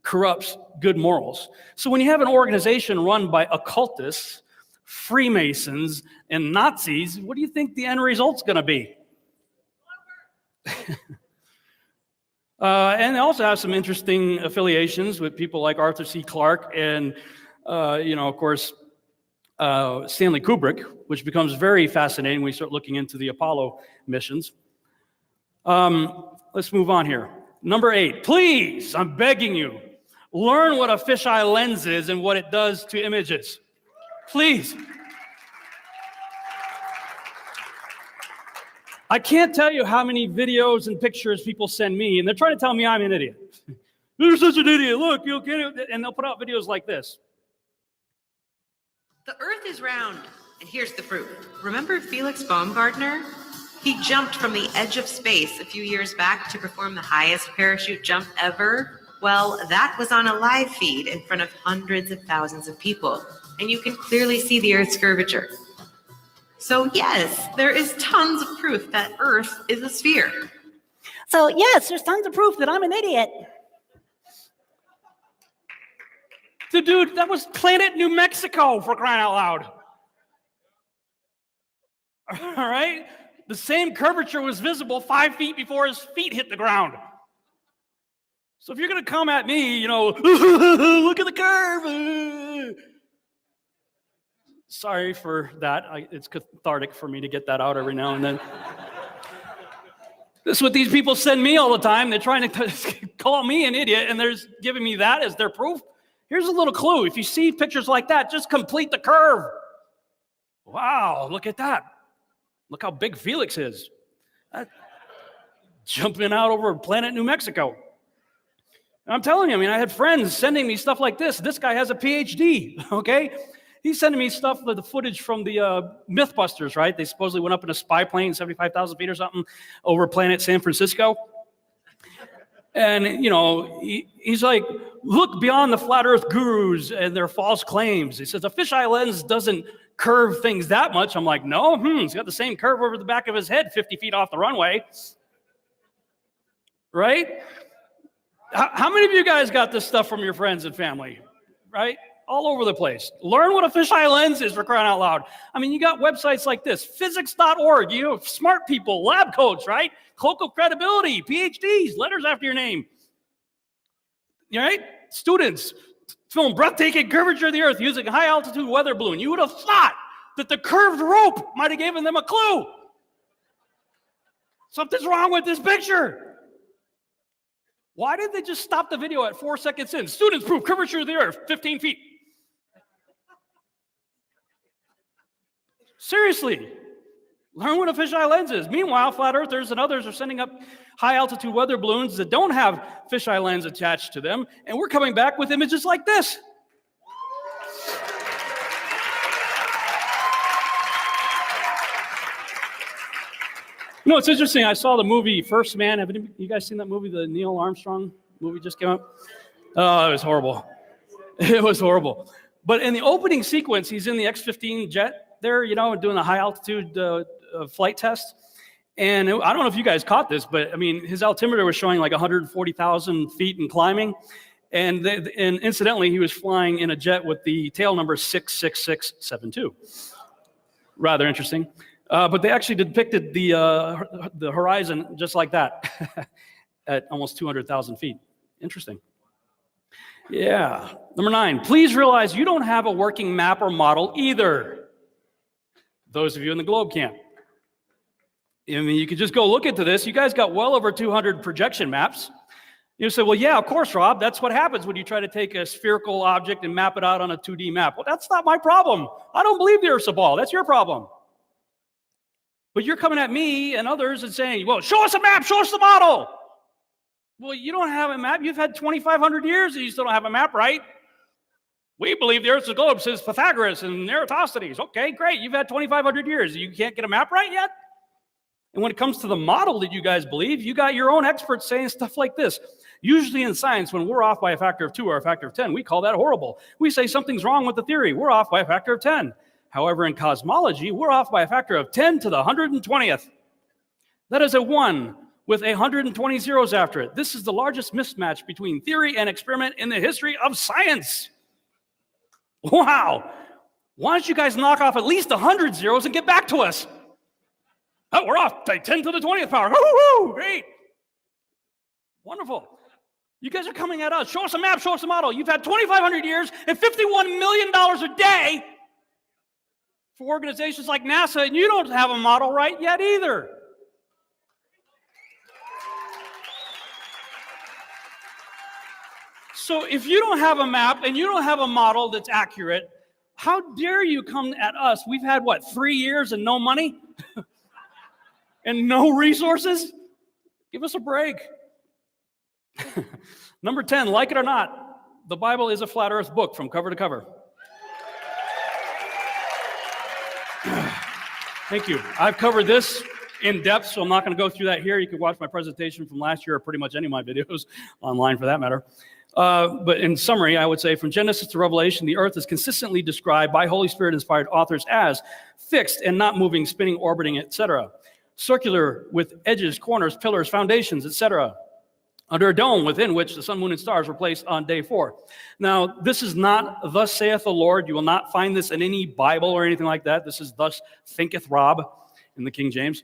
corrupts good morals. So when you have an organization run by occultists, Freemasons, and Nazis, what do you think the end result's going to be? And they also have some interesting affiliations with people like Arthur C. Clarke and, of course, Stanley Kubrick, which becomes very fascinating when we start looking into the Apollo missions. Let's move on here. Number 8, please, I'm begging you, learn what a fisheye lens is and what it does to images. Please. I can't tell you how many videos and pictures people send me, and they're trying to tell me I'm an idiot. You're such an idiot. Look, you'll get it. And they'll put out videos like this. The Earth is round, and here's the proof. Remember Felix Baumgartner? He jumped from the edge of space a few years back to perform the highest parachute jump ever. Well, that was on a live feed in front of hundreds of thousands of people, and you can clearly see the Earth's curvature. So yes, there is tons of proof that Earth is a sphere. So yes, there's tons of proof that I'm an idiot. Dude, that was Planet New Mexico, for crying out loud. All right? The same curvature was visible 5 feet before his feet hit the ground. So if you're going to come at me, you know, look at the curve. Sorry for that. It's cathartic for me to get that out every now and then. This is what these people send me all the time. They're trying to call me an idiot, and they're giving me that as their proof. Here's a little clue. If you see pictures like that, just complete the curve. Wow, look at that. Look how big Felix is. Jumping out over Planet New Mexico. I'm telling you, I mean, I had friends sending me stuff like this. This guy has a PhD, okay? He's sending me stuff with the footage from the Mythbusters, right? They supposedly went up in a spy plane, 75,000 feet or something, over planet San Francisco. And, you know, he's like, look beyond the flat earth gurus and their false claims. He says, a fisheye lens doesn't curve things that much. I'm like, no, he's got the same curve over the back of his head, 50 feet off the runway. Right? How many of you guys got this stuff from your friends and family? Right? All over the place. Learn what a fisheye lens is, for crying out loud. I mean, you got websites like this, physics.org, you have smart people, lab coats, right? Cloak of credibility, PhDs, letters after your name. All right? Students film breathtaking curvature of the earth using a high altitude weather balloon. You would have thought that the curved rope might have given them a clue. Something's wrong with this picture. Why did they just stop the video at 4 seconds in? Students prove curvature of the earth, 15 feet. Seriously, learn what a fisheye lens is. Meanwhile, flat earthers and others are sending up high-altitude weather balloons that don't have fisheye lens attached to them, and we're coming back with images like this. You know, it's interesting. I saw the movie First Man. Have you guys seen that movie, the Neil Armstrong movie just came out? Oh, it was horrible. It was horrible. But in the opening sequence, he's in the X-15 jet there, you know, doing a high-altitude flight test. And I don't know if you guys caught this, but, I mean, his altimeter was showing like 140,000 feet and climbing. And incidentally, he was flying in a jet with the tail number 66672. Rather interesting. But they actually depicted the horizon just like that at almost 200,000 feet. Interesting. Yeah. Number 9, please realize you don't have a working map or model either. Those of you in the globe can't. I mean, you could just go look into this. You guys got well over 200 projection maps. You say, well, yeah, of course, Rob. That's what happens when you try to take a spherical object and map it out on a 2D map. Well, that's not my problem. I don't believe the Earth's a ball. That's your problem. But you're coming at me and others and saying, well, show us a map, show us the model. Well, you don't have a map. You've had 2,500 years and you still don't have a map, right? We believe the Earth's a globe, says Pythagoras and Eratosthenes. Okay, great. You've had 2,500 years. You can't get a map right yet? And when it comes to the model that you guys believe, you got your own experts saying stuff like this. Usually in science, when we're off by a factor of 2 or a factor of 10, we call that horrible. We say something's wrong with the theory. We're off by a factor of 10. However, in cosmology, we're off by a factor of 10 to the 120th. That is a 1 with 120 zeros after it. This is the largest mismatch between theory and experiment in the history of science. Wow. Why don't you guys knock off at least 100 zeros and get back to us? Oh, we're off by 10 to the 20th power. Woo-hoo-hoo, great. Wonderful. You guys are coming at us. Show us a map, show us a model. You've had 2,500 years and $51 million a day for organizations like NASA, and you don't have a model right yet either. So if you don't have a map and you don't have a model that's accurate, how dare you come at us? We've had, what, 3 years and no money? And no resources? Give us a break. Number 10, like it or not, the Bible is a flat earth book from cover to cover. Thank you. I've covered this in depth, so I'm not going to go through that here. You can watch my presentation from last year or pretty much any of my videos online for that matter. But in summary, I would say from Genesis to Revelation, the earth is consistently described by Holy Spirit-inspired authors as fixed and not moving, spinning, orbiting, etc. Circular with edges, corners, pillars, foundations, etc. Under a dome within which the sun, moon, and stars were placed on day 4. Now, this is not thus saith the Lord. You will not find this in any Bible or anything like that. This is thus thinketh Rob in the King James.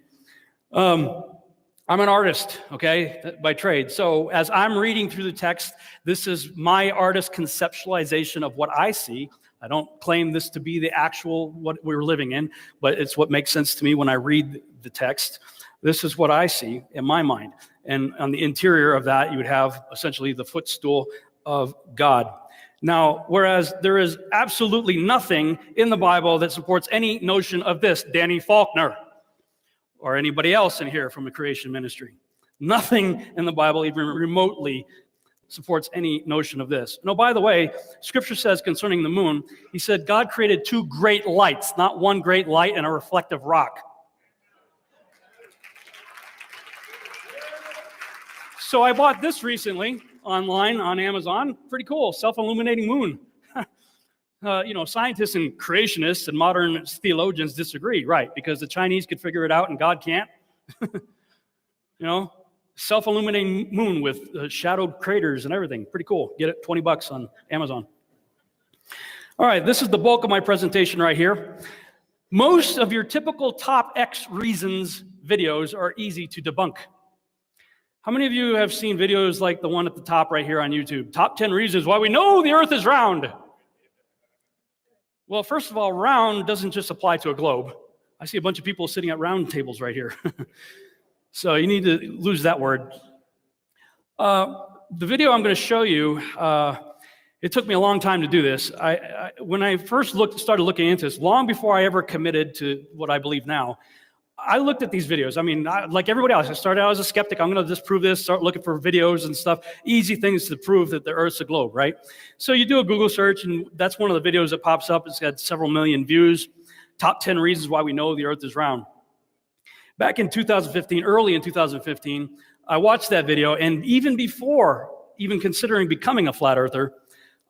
I'm an artist, okay, by trade. So as I'm reading through the text, this is my artist conceptualization of what I see. I don't claim this to be the actual what we're living in, but it's what makes sense to me when I read the text. This is what I see in my mind. And on the interior of that, you would have essentially the footstool of God. Now, whereas there is absolutely nothing in the Bible that supports any notion of this, Danny Faulkner, or anybody else in here from the creation ministry. Nothing in the Bible even remotely supports any notion of this. No, by the way, Scripture says concerning the moon, he said God created 2 great lights, not one great light and a reflective rock. So I bought this recently online on Amazon. Pretty cool, self-illuminating moon. Scientists and creationists and modern theologians disagree, right? Because the Chinese could figure it out and God can't. Self-illuminating moon with shadowed craters and everything. Pretty cool. Get it, $20 on Amazon. All right, this is the bulk of my presentation right here. Most of your typical top X reasons videos are easy to debunk. How many of you have seen videos like the one at the top right here on YouTube? Top 10 reasons why we know the earth is round. Well, first of all, round doesn't just apply to a globe. I see a bunch of people sitting at round tables right here. So you need to lose that word. The video I'm going to show you, it took me a long time to do this. When I first started looking into this, long before I ever committed to what I believe now, I looked at these videos. I mean, like everybody else, I started out as a skeptic. I'm going to disprove this, start looking for videos and stuff, easy things to prove that the Earth's a globe, right? So you do a Google search, and that's one of the videos that pops up. It's got several million views. Top 10 reasons why we know the Earth is round. Back in 2015, early in 2015, I watched that video, and even before even considering becoming a flat earther,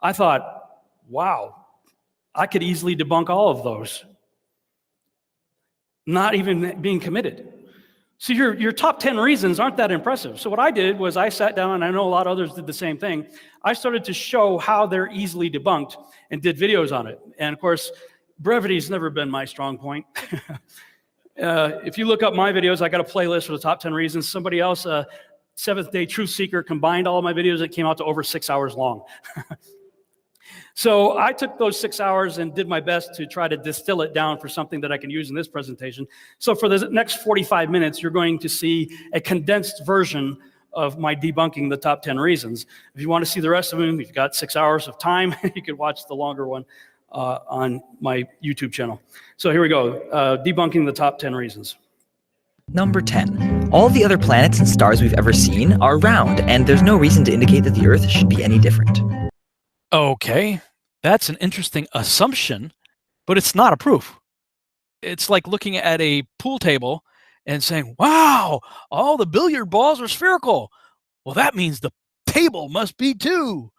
I thought, wow, I could easily debunk all of those. Not even being committed. So your top 10 reasons aren't that impressive. So what I did was I sat down, and I know a lot of others did the same thing. I started to show how they're easily debunked and did videos on it. And of course, brevity's never been my strong point. If you look up my videos, I got a playlist for the top 10 reasons. Somebody else, Seventh Day Truth Seeker, combined all of my videos. It came out to over 6 hours long. So I took those 6 hours and did my best to try to distill it down for something that I can use in this presentation. So for the next 45 minutes, you're going to see a condensed version of my debunking the top 10 reasons. If you want to see the rest of them, you've got 6 hours of time. You could watch the longer one on my YouTube channel. So here we go, debunking the top 10 reasons. Number 10. All the other planets and stars we've ever seen are round, and there's no reason to indicate that the Earth should be any different. Okay, that's an interesting assumption, but it's not a proof. It's like looking at a pool table and saying, wow, all the billiard balls are spherical. Well, that means the table must be too.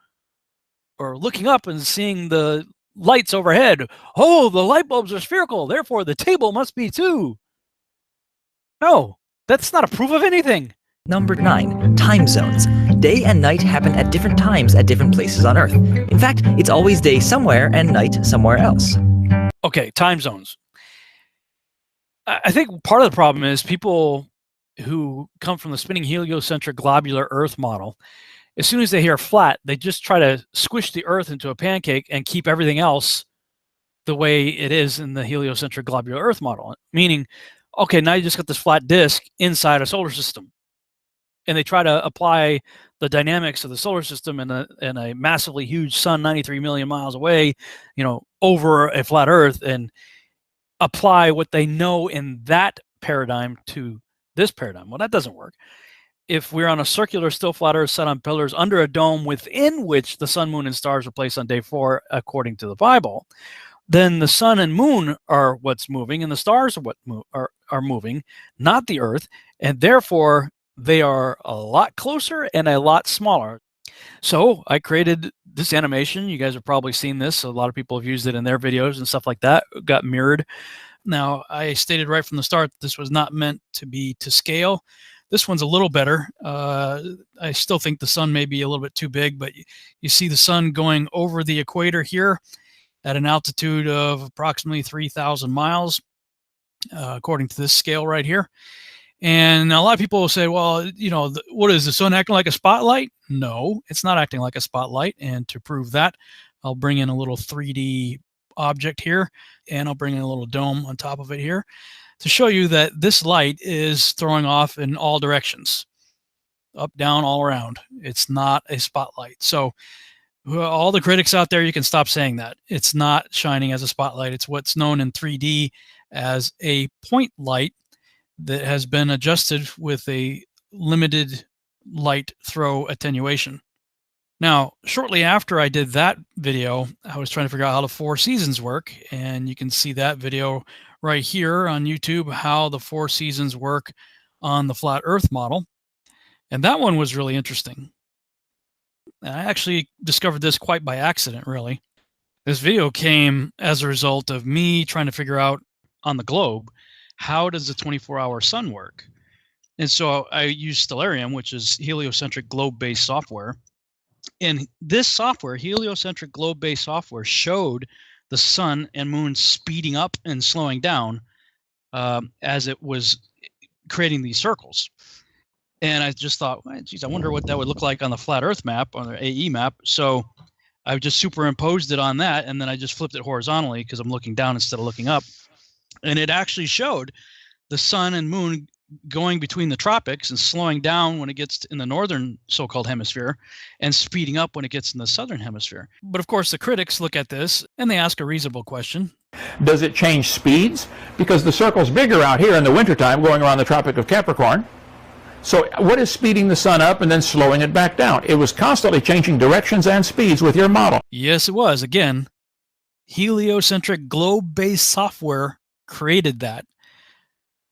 Or looking up and seeing the lights overhead. Oh, the light bulbs are spherical, therefore the table must be too. No, that's not a proof of anything. Number 9. Time zones. Day and night happen at different times at different places on Earth. In fact, it's always day somewhere and night somewhere else. Okay, time zones. I think part of the problem is people who come from the spinning heliocentric globular Earth model, as soon as they hear flat, they just try to squish the Earth into a pancake and keep everything else the way it is in the heliocentric globular Earth model. Meaning, okay, now you just got this flat disk inside a solar system. and they try to apply the dynamics of the solar system in a massively huge sun 93 million miles away, over a flat Earth, and apply what they know in that paradigm to this paradigm. Well, that doesn't work. If we're on a circular, still flat Earth set on pillars under a dome within which the sun, moon, and stars were placed on day 4, according to the Bible, then the sun and moon are what's moving, and the stars are what are moving, not the Earth, and therefore they are a lot closer and a lot smaller. So I created this animation. You guys have probably seen this. A lot of people have used it in their videos and stuff like that. It got mirrored. Now, I stated right from the start this was not meant to be to scale. This one's a little better. I still think the sun may be a little bit too big, but you see the sun going over the equator here at an altitude of approximately 3,000 miles, according to this scale right here. And a lot of people will say, well, what is the sun acting like a spotlight? No, it's not acting like a spotlight. And to prove that, I'll bring in a little 3D object here, and I'll bring in a little dome on top of it here to show you that this light is throwing off in all directions, up, down, all around. It's not a spotlight. So all the critics out there, you can stop saying that. It's not shining as a spotlight. It's what's known in 3D as a point light that has been adjusted with a limited light throw attenuation. Now, shortly after I did that video, I was trying to figure out how the 4 seasons work, and you can see that video right here on YouTube, how the 4 seasons work on the flat Earth model. And that one was really interesting. I actually discovered this quite by accident, really. This video came as a result of me trying to figure out on the globe, how does the 24-hour sun work? And so I used Stellarium, which is heliocentric globe-based software. And this software, heliocentric globe-based software, showed the sun and moon speeding up and slowing down as it was creating these circles. And I just thought, well, geez, I wonder what that would look like on the flat Earth map, on the AE map. So I just superimposed it on that, and then I just flipped it horizontally because I'm looking down instead of looking up. And it actually showed the sun and moon going between the tropics and slowing down when it gets in the northern so-called hemisphere and speeding up when it gets in the southern hemisphere. But of course, the critics look at this and they ask a reasonable question. Does it change speeds? Because the circle's bigger out here in the wintertime going around the Tropic of Capricorn. So what is speeding the sun up and then slowing it back down? It was constantly changing directions and speeds with your model. Yes, it was. Again, heliocentric globe-based software created that.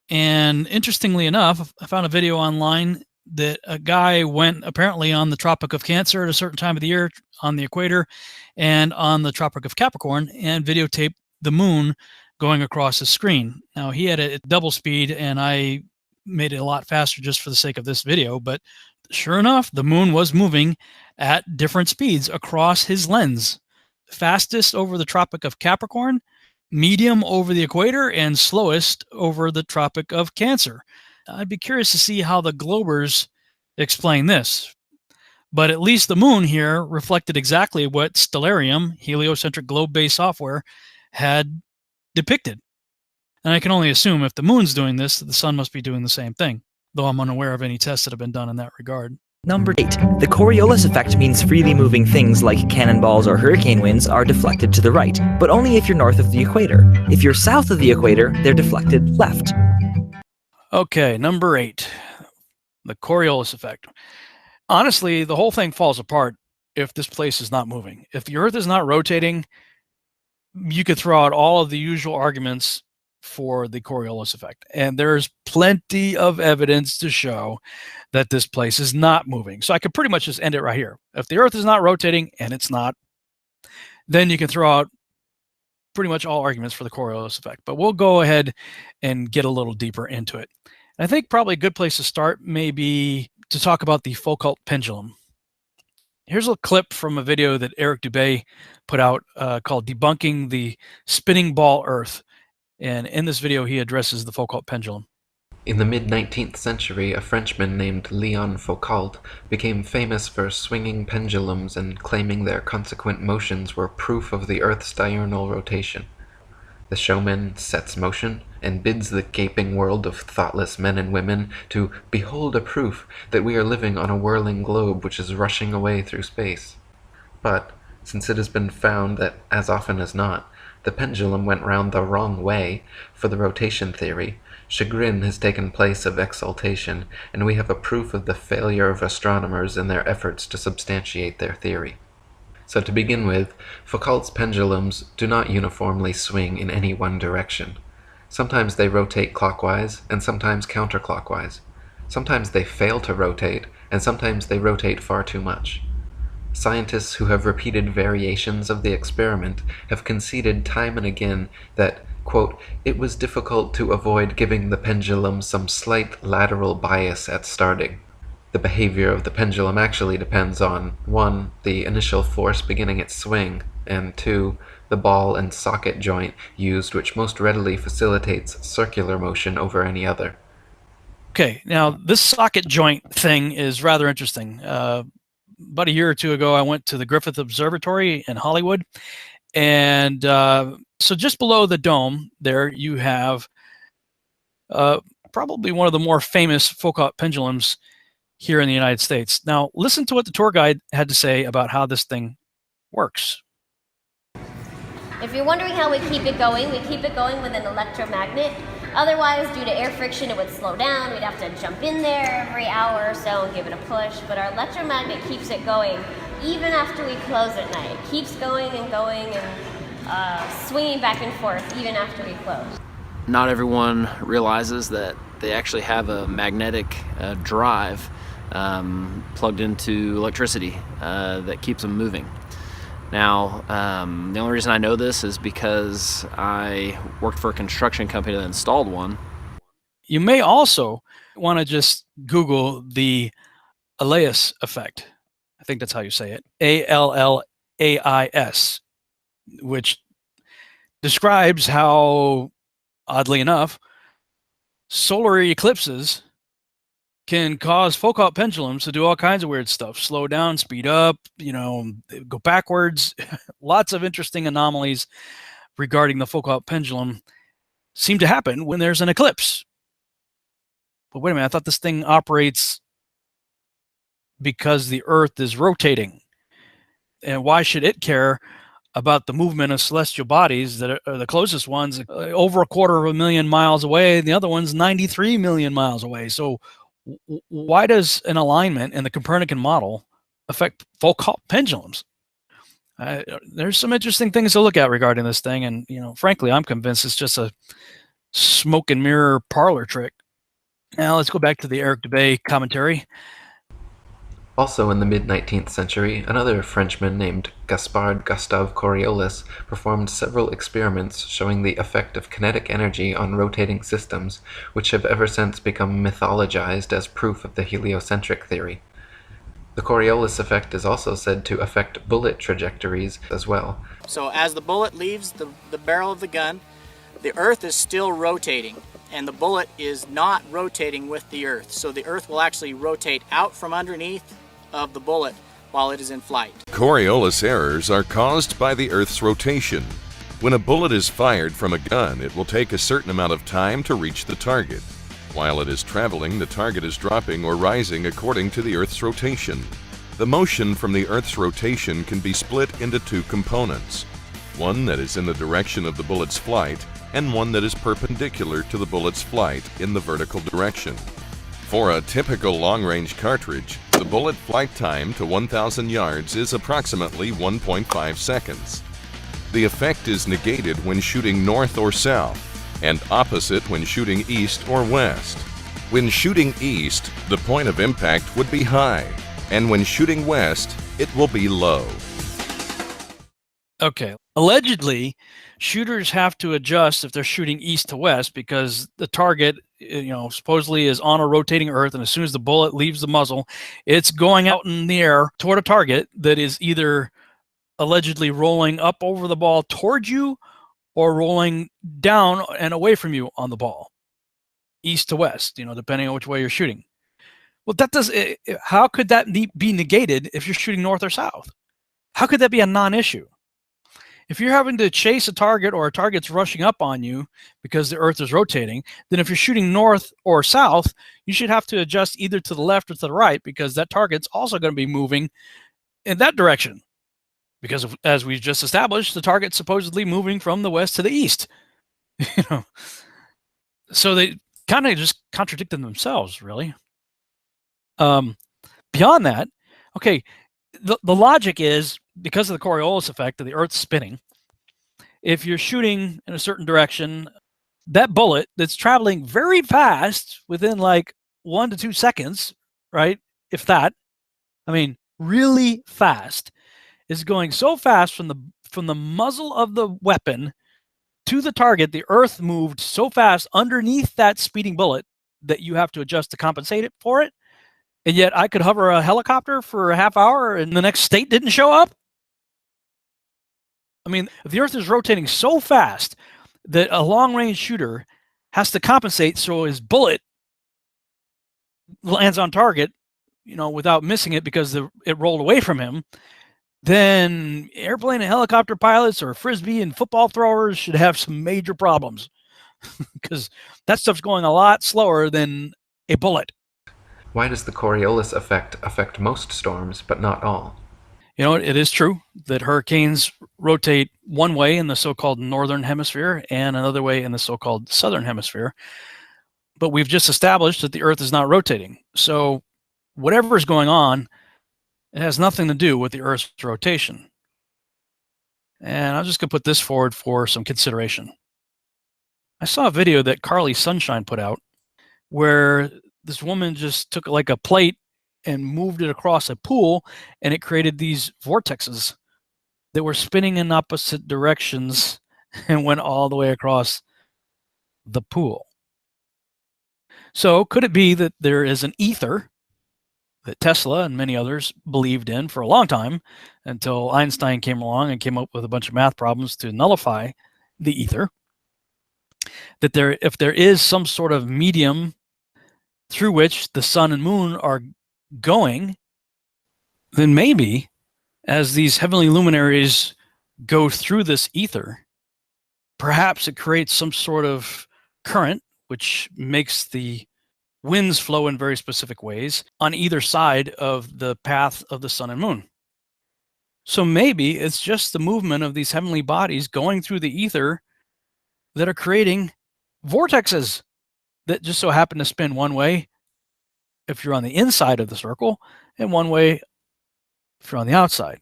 And interestingly enough, I found a video online that a guy went apparently on the Tropic of Cancer at a certain time of the year, on the equator, and on the Tropic of Capricorn, and videotaped the moon going across the screen. Now, he had it at double speed, and I made it a lot faster just for the sake of this video, but sure enough, the moon was moving at different speeds across his lens. Fastest over the Tropic of Capricorn, medium over the equator, and slowest over the Tropic of Cancer. I'd be curious to see how the Globers explain this. But at least the moon here reflected exactly what Stellarium, heliocentric globe-based software, had depicted. And I can only assume if the moon's doing this, the sun must be doing the same thing, though I'm unaware of any tests that have been done in that regard. Number 8. The Coriolis effect means freely moving things like cannonballs or hurricane winds are deflected to the right, but only if you're north of the equator. If you're south of the equator, they're deflected left. Okay, number 8. The Coriolis effect. Honestly, the whole thing falls apart if this place is not moving. If the Earth is not rotating, you could throw out all of the usual arguments for the Coriolis effect. And there's plenty of evidence to show that this place is not moving. So I could pretty much just end it right here. If the Earth is not rotating, and it's not, then you can throw out pretty much all arguments for the Coriolis effect. But we'll go ahead and get a little deeper into it. And I think probably a good place to start may be to talk about the Foucault pendulum. Here's a clip from a video that Eric Dubé put out called Debunking the Spinning Ball Earth. And in this video, he addresses the Foucault pendulum. In the mid-19th century, a Frenchman named Léon Foucault became famous for swinging pendulums and claiming their consequent motions were proof of the Earth's diurnal rotation. The showman sets motion, and bids the gaping world of thoughtless men and women to behold a proof that we are living on a whirling globe which is rushing away through space. But, since it has been found that, as often as not, the pendulum went round the wrong way for the rotation theory, chagrin has taken place of exultation, and we have a proof of the failure of astronomers in their efforts to substantiate their theory. So to begin with, Foucault's pendulums do not uniformly swing in any one direction. Sometimes they rotate clockwise, and sometimes counterclockwise. Sometimes they fail to rotate, and sometimes they rotate far too much. Scientists who have repeated variations of the experiment have conceded time and again that, quote, it was difficult to avoid giving the pendulum some slight lateral bias at starting. The behavior of the pendulum actually depends on 1. The initial force beginning its swing, and 2. The ball and socket joint used, which most readily facilitates circular motion over any other. Okay, now this socket joint thing is rather interesting. About a year or two ago, I went to the Griffith Observatory in Hollywood, and so just below the dome there, you have probably one of the more famous Foucault pendulums here in the United States. Now, listen to what the tour guide had to say about how this thing works. If you're wondering how we keep it going with an electromagnet. Otherwise, due to air friction, it would slow down. We'd have to jump in there every hour or so and give it a push. But our electromagnet keeps it going even after we close at night. It keeps going and swinging back and forth even after we close. Not everyone realizes that they actually have a magnetic drive plugged into electricity that keeps them moving. Now, the only reason I know this is because I worked for a construction company that installed one. You may also want to just Google the Allais effect. I think that's how you say it. Allais, which describes how, oddly enough, solar eclipses can cause Foucault pendulums to do all kinds of weird stuff. Slow down, speed up, go backwards. Lots of interesting anomalies regarding the Foucault pendulum seem to happen when there's an eclipse. But wait a minute, I thought this thing operates because the Earth is rotating. And why should it care about the movement of celestial bodies that are the closest ones over 250,000 miles away, and the other one's 93 million miles away? So why does an alignment in the Copernican model affect Foucault pendulums? There's some interesting things to look at regarding this thing, and frankly, I'm convinced it's just a smoke and mirror parlor trick. Now let's go back to the Eric Dubay commentary. Also in the mid-19th century, another Frenchman named Gaspard Gustave Coriolis performed several experiments showing the effect of kinetic energy on rotating systems, which have ever since become mythologized as proof of the heliocentric theory. The Coriolis effect is also said to affect bullet trajectories as well. So as the bullet leaves the barrel of the gun, the Earth is still rotating, and the bullet is not rotating with the Earth. So the Earth will actually rotate out from underneath of the bullet while it is in flight. Coriolis errors are caused by the Earth's rotation. When a bullet is fired from a gun, it will take a certain amount of time to reach the target. While it is traveling, the target is dropping or rising according to the Earth's rotation. The motion from the Earth's rotation can be split into two components, one that is in the direction of the bullet's flight and one that is perpendicular to the bullet's flight in the vertical direction. For a typical long-range cartridge, the bullet flight time to 1,000 yards is approximately 1.5 seconds. The effect is negated when shooting north or south, and opposite when shooting east or west. When shooting east, the point of impact would be high, and when shooting west, it will be low. Okay. Allegedly, shooters have to adjust if they're shooting east to west because the target, supposedly is on a rotating Earth, and as soon as the bullet leaves the muzzle, it's going out in the air toward a target that is either allegedly rolling up over the ball toward you or rolling down and away from you on the ball, east to west, depending on which way you're shooting. Well, how could that be negated if you're shooting north or south? How could that be a non-issue? If you're having to chase a target or a target's rushing up on you because the Earth is rotating, then if you're shooting north or south, you should have to adjust either to the left or to the right because that target's also going to be moving in that direction. Because as we've just established, the target's supposedly moving from the west to the east. So they kind of just contradicted themselves, really. Beyond that, okay, the logic is because of the Coriolis effect of the Earth spinning, if you're shooting in a certain direction, that bullet that's traveling very fast within like 1 to 2 seconds, right? If that, I mean, really fast, is going so fast from the muzzle of the weapon to the target. The Earth moved so fast underneath that speeding bullet that you have to adjust to compensate it for it. And yet I could hover a helicopter for a half hour and the next state didn't show up. I mean, the Earth is rotating so fast that a long-range shooter has to compensate so his bullet lands on target, without missing it because it rolled away from him. Then airplane and helicopter pilots or frisbee and football throwers should have some major problems because that stuff's going a lot slower than a bullet. Why does the Coriolis effect affect most storms, but not all? It is true that hurricanes rotate one way in the so-called northern hemisphere and another way in the so-called southern hemisphere. But we've just established that the Earth is not rotating. So whatever is going on, it has nothing to do with the Earth's rotation. And I'm just going to put this forward for some consideration. I saw a video that Carly Sunshine put out where this woman just took like a plate and moved it across a pool, and it created these vortexes that were spinning in opposite directions and went all the way across the pool. So could it be that there is an ether that Tesla and many others believed in for a long time until Einstein came along and came up with a bunch of math problems to nullify the ether? That if there is some sort of medium through which the sun and moon are going, then maybe as these heavenly luminaries go through this ether, perhaps it creates some sort of current which makes the winds flow in very specific ways on either side of the path of the sun and moon. So maybe it's just the movement of these heavenly bodies going through the ether that are creating vortexes that just so happen to spin one way if you're on the inside of the circle and one way if you're on the outside.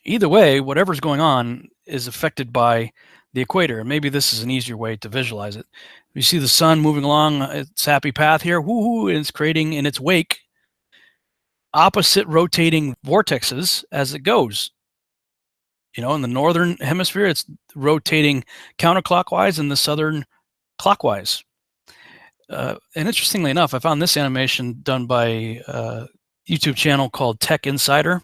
Either way, whatever's going on is affected by the equator. And maybe this is an easier way to visualize it. You see the sun moving along its happy path here, and it's creating in its wake opposite rotating vortexes as it goes. In the northern hemisphere, it's rotating counterclockwise, and the southern clockwise. And interestingly enough, I found this animation done by a YouTube channel called Tech Insider.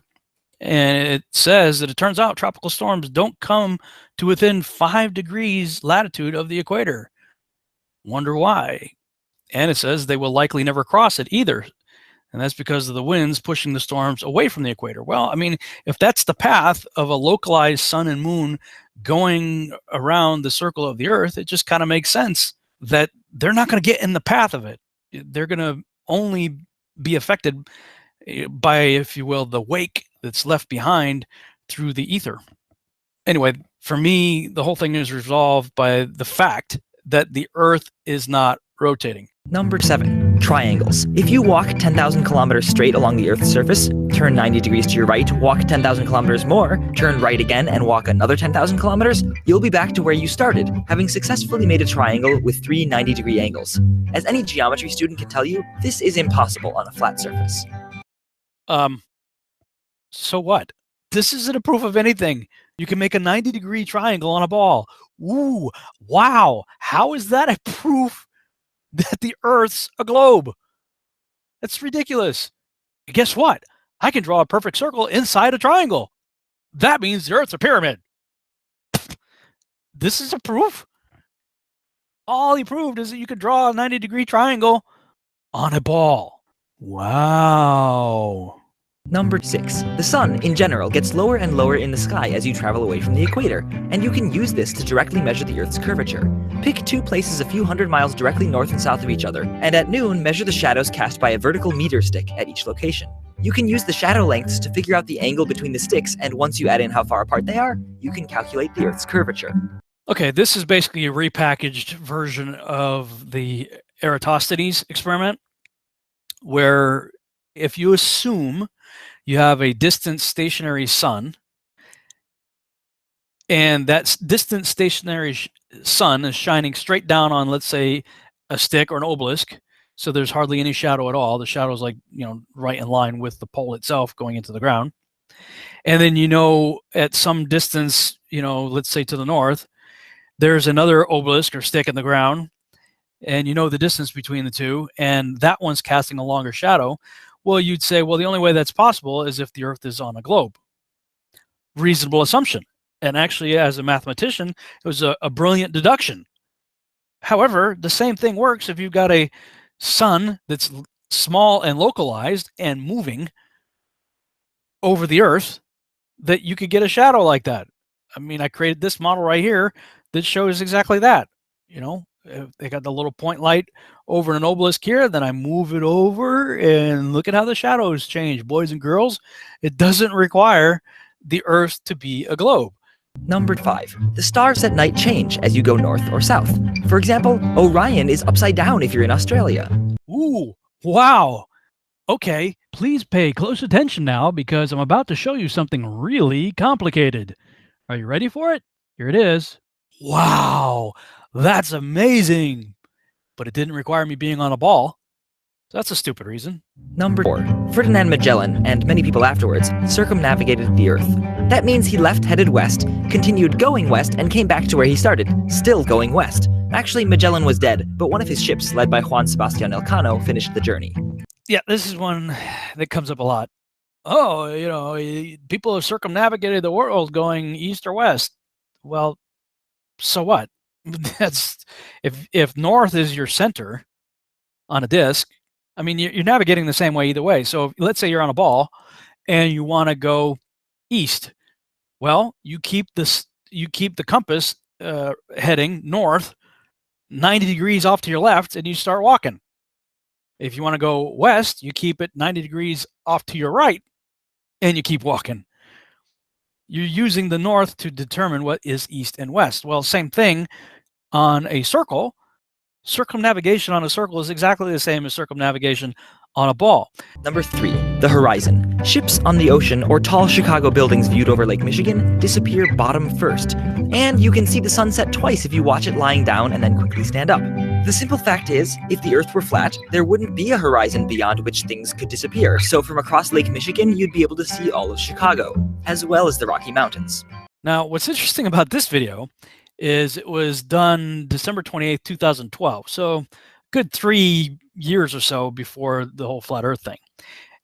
And it says that it turns out tropical storms don't come to within 5 degrees latitude of the equator. Wonder why? And it says they will likely never cross it either. And that's because of the winds pushing the storms away from the equator. Well, I mean, if that's the path of a localized sun and moon going around the circle of the Earth, it just kind of makes sense that they're not going to get in the path of it. They're going to only be affected by, if you will, the wake that's left behind through the ether. Anyway, for me, the whole thing is resolved by the fact that the Earth is not rotating. Number 7, triangles. If you walk 10,000 kilometers straight along the Earth's surface, turn 90 degrees to your right, walk 10,000 kilometers more, turn right again, and walk another 10,000 kilometers, you'll be back to where you started, having successfully made a triangle with 3 90-degree angles. As any geometry student can tell you, this is impossible on a flat surface. So what? This isn't a proof of anything. You can make a 90-degree triangle on a ball. Ooh, wow. How is that a proof that the Earth's a globe? That's ridiculous. Guess what? I can draw a perfect circle inside a triangle. That means the Earth's a pyramid. This is a proof? All he proved is that you could draw a 90-degree triangle on a ball. Wow. Number 6. The sun, in general, gets lower and lower in the sky as you travel away from the equator, and you can use this to directly measure the Earth's curvature. Pick two places a few hundred miles directly north and south of each other, and at noon, measure the shadows cast by a vertical meter stick at each location. You can use the shadow lengths to figure out the angle between the sticks, and once you add in how far apart they are, you can calculate the Earth's curvature. Okay, this is basically a repackaged version of the Eratosthenes experiment, where if you assume you have a distant stationary sun, and that distant stationary sun is shining straight down on, let's say, a stick or an obelisk, so there's hardly any shadow at all. The shadow is like, right in line with the pole itself going into the ground. And then, at some distance, let's say to the north, there's another obelisk or stick in the ground, and the distance between the two, and that one's casting a longer shadow. Well, you'd say, well, the only way that's possible is if the Earth is on a globe. Reasonable assumption. And actually, as a mathematician, it was a brilliant deduction. However, the same thing works if you've got a sun that's small and localized and moving over the Earth, that you could get a shadow like that. I mean, I created this model right here that shows exactly that. They got the little point light over an obelisk here, then I move it over, and look at how the shadows change. Boys and girls, it doesn't require the Earth to be a globe. Number 5. The stars at night change as you go north or south. For example, Orion is upside down if you're in Australia. Ooh, wow. Okay, please pay close attention now, because I'm about to show you something really complicated. Are you ready for it? Here it is. Wow, that's amazing. But it didn't require me being on a ball. So that's a stupid reason. Number 4. Ferdinand Magellan, and many people afterwards, circumnavigated the Earth. That means he left headed west, continued going west, and came back to where he started, still going west. Actually, Magellan was dead, but one of his ships, led by Juan Sebastian Elcano, finished the journey. Yeah, this is one that comes up a lot. Oh, people have circumnavigated the world going east or west. Well, so what? That's if north is your center on a disk, I mean, you're navigating the same way either way. So let's say you're on a ball and you want to go east. Well, you keep the compass heading north 90 degrees off to your left, and you start walking. If you want to go west, you keep it 90 degrees off to your right, and you keep walking. You're using the north to determine what is east and west. Well, same thing on a circle. Circumnavigation on a circle is exactly the same as circumnavigation on a ball. Number 3. The horizon. Ships on the ocean or tall Chicago buildings viewed over Lake Michigan disappear bottom first. And you can see the sunset twice if you watch it lying down and then quickly stand up. The simple fact is, if the Earth were flat, there wouldn't be a horizon beyond which things could disappear. So from across Lake Michigan, you'd be able to see all of Chicago, as well as the Rocky Mountains. Now, what's interesting about this video is it was done December 28th, 2012. So good 3 years or so before the whole flat Earth thing.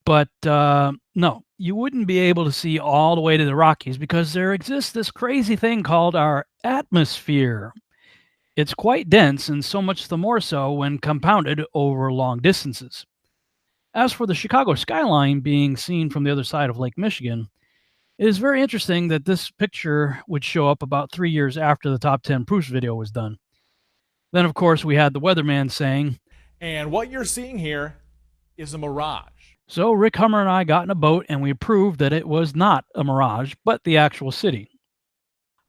But no, you wouldn't be able to see all the way to the Rockies because there exists this crazy thing called our atmosphere. It's quite dense, and so much the more so when compounded over long distances. As for the Chicago skyline being seen from the other side of Lake Michigan, it is very interesting that this picture would show up about 3 years after the Top 10 Proofs video was done. Then, of course, we had the weatherman saying, and what you're seeing here is a mirage. So Rick Hummer and I got in a boat and we proved that it was not a mirage, but the actual city.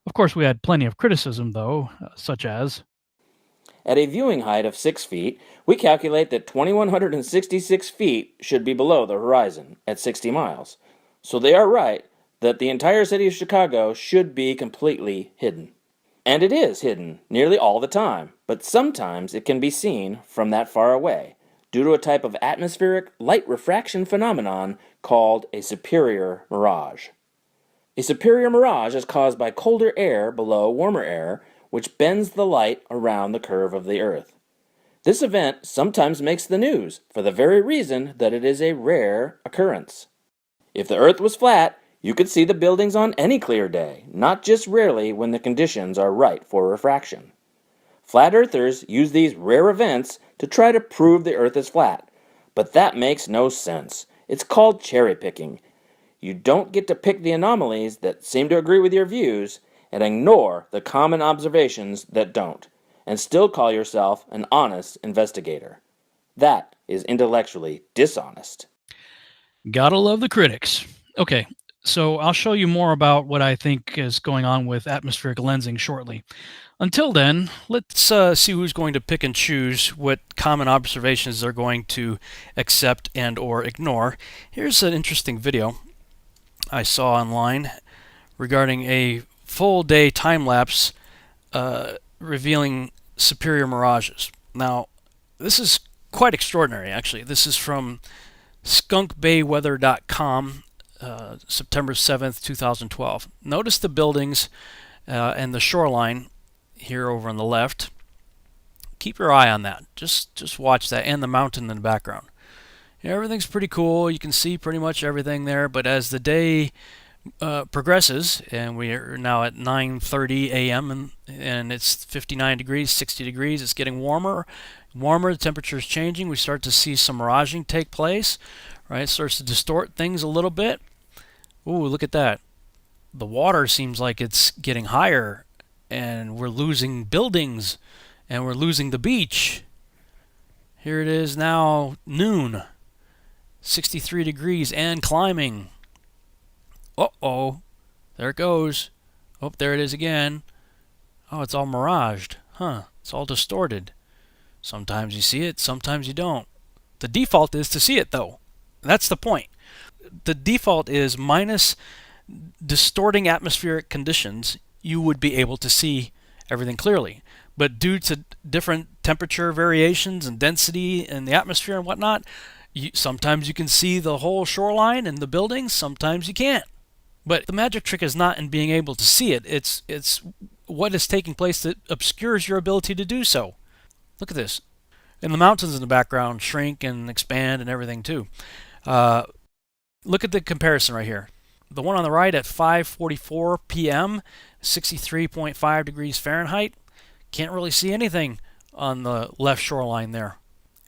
Of course, we had plenty of criticism, though, such as, at a viewing height of 6 feet, we calculate that 2,166 feet should be below the horizon at 60 miles. So they are right that the entire city of Chicago should be completely hidden. And it is hidden nearly all the time, but sometimes it can be seen from that far away due to a type of atmospheric light refraction phenomenon called a superior mirage. A superior mirage is caused by colder air below warmer air, which bends the light around the curve of the Earth. This event sometimes makes the news for the very reason that it is a rare occurrence. If the Earth was flat, you could see the buildings on any clear day, not just rarely when the conditions are right for refraction. Flat earthers use these rare events to try to prove the Earth is flat, but that makes no sense. It's called cherry picking. You don't get to pick the anomalies that seem to agree with your views and ignore the common observations that don't, and still call yourself an honest investigator. That is intellectually dishonest. Gotta love the critics. Okay, so I'll show you more about what I think is going on with atmospheric lensing shortly. Until then, let's see who's going to pick and choose what common observations they're going to accept and or ignore. Here's an interesting video I saw online regarding a full day time-lapse revealing superior mirages. Now, this is quite extraordinary, actually. This is from skunkbayweather.com, September 7th, 2012. Notice the buildings and the shoreline here over on the left. Keep your eye on that. Just watch that, and the mountain in the background. Yeah, everything's pretty cool. You can see pretty much everything there, but as the day progresses, and we are now at 9:30 a.m. and it's 59 degrees, 60 degrees, it's getting warmer, the temperature is changing, we start to see some miraging take place, right? It starts to distort things a little bit. Ooh, look at that. The water seems like it's getting higher, and we're losing buildings, and we're losing the beach. Here it is now, noon, 63 degrees and climbing. Uh-oh, there it goes. Oh, there it is again. Oh, it's all miraged. Huh, it's all distorted. Sometimes you see it, sometimes you don't. The default is to see it, though. That's the point. The default is minus distorting atmospheric conditions, you would be able to see everything clearly. But due to different temperature variations and density in the atmosphere and whatnot, sometimes you can see the whole shoreline and the buildings, sometimes you can't. But the magic trick is not in being able to see it. It's what is taking place that obscures your ability to do so. Look at this. And the mountains in the background shrink and expand and everything too. Look at the comparison right here. The one on the right at 5:44 p.m., 63.5 degrees Fahrenheit. Can't really see anything on the left shoreline there.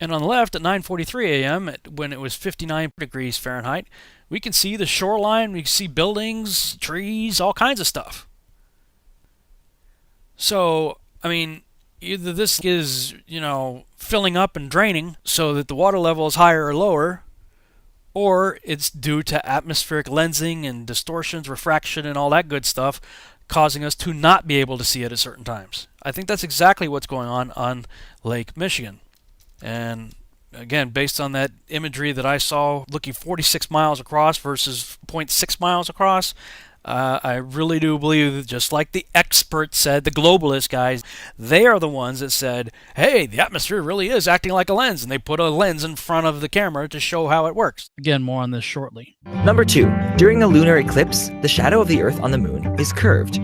And on the left at 9:43 a.m., when it was 59 degrees Fahrenheit, we can see the shoreline, we can see buildings, trees, all kinds of stuff. So, I mean, either this is, filling up and draining so that the water level is higher or lower, or it's due to atmospheric lensing and distortions, refraction, and all that good stuff, causing us to not be able to see it at certain times. I think that's exactly what's going on Lake Michigan. And again, based on that imagery that I saw looking 46 miles across versus 0.6 miles across, I really do believe that just like the experts said, the globalist guys, they are the ones that said, hey, the atmosphere really is acting like a lens, and they put a lens in front of the camera to show how it works. Again, more on this shortly. Number 2. During a lunar eclipse, the shadow of the Earth on the moon is curved.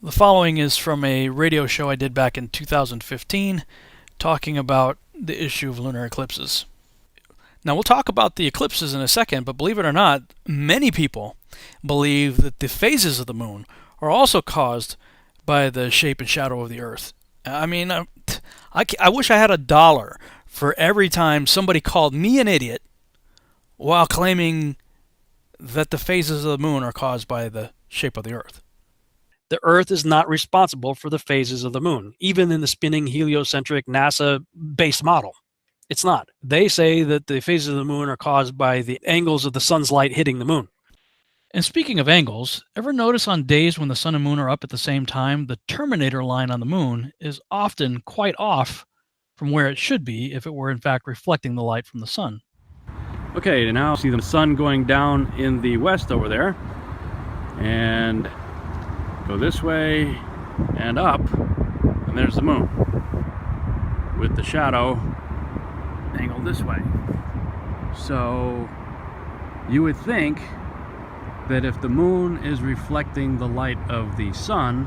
The following is from a radio show I did back in 2015, talking about the issue of lunar eclipses. Now, we'll talk about the eclipses in a second, but believe it or not, many people believe that the phases of the moon are also caused by the shape and shadow of the Earth. I mean, I wish I had $1 for every time somebody called me an idiot while claiming that the phases of the moon are caused by the shape of the Earth. The Earth is not responsible for the phases of the moon, even in the spinning heliocentric NASA-based model. It's not. They say that the phases of the moon are caused by the angles of the sun's light hitting the moon. And speaking of angles, ever notice on days when the sun and moon are up at the same time, the terminator line on the moon is often quite off from where it should be if it were in fact reflecting the light from the sun. Okay, now see the sun going down in the west over there, and go this way and up, and there's the moon with the shadow angled this way. So you would think that if the moon is reflecting the light of the sun,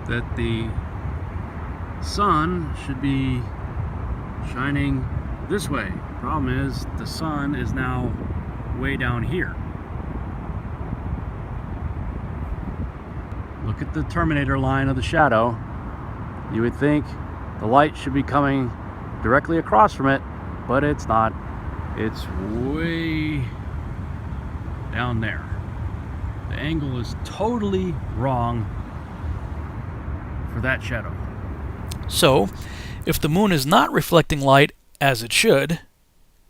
that the sun should be shining this way. Problem is, the sun is now way down here. Look at the terminator line of the shadow. You would think the light should be coming directly across from it, but it's not. It's way down there. The angle is totally wrong for that shadow. So, if the moon is not reflecting light as it should,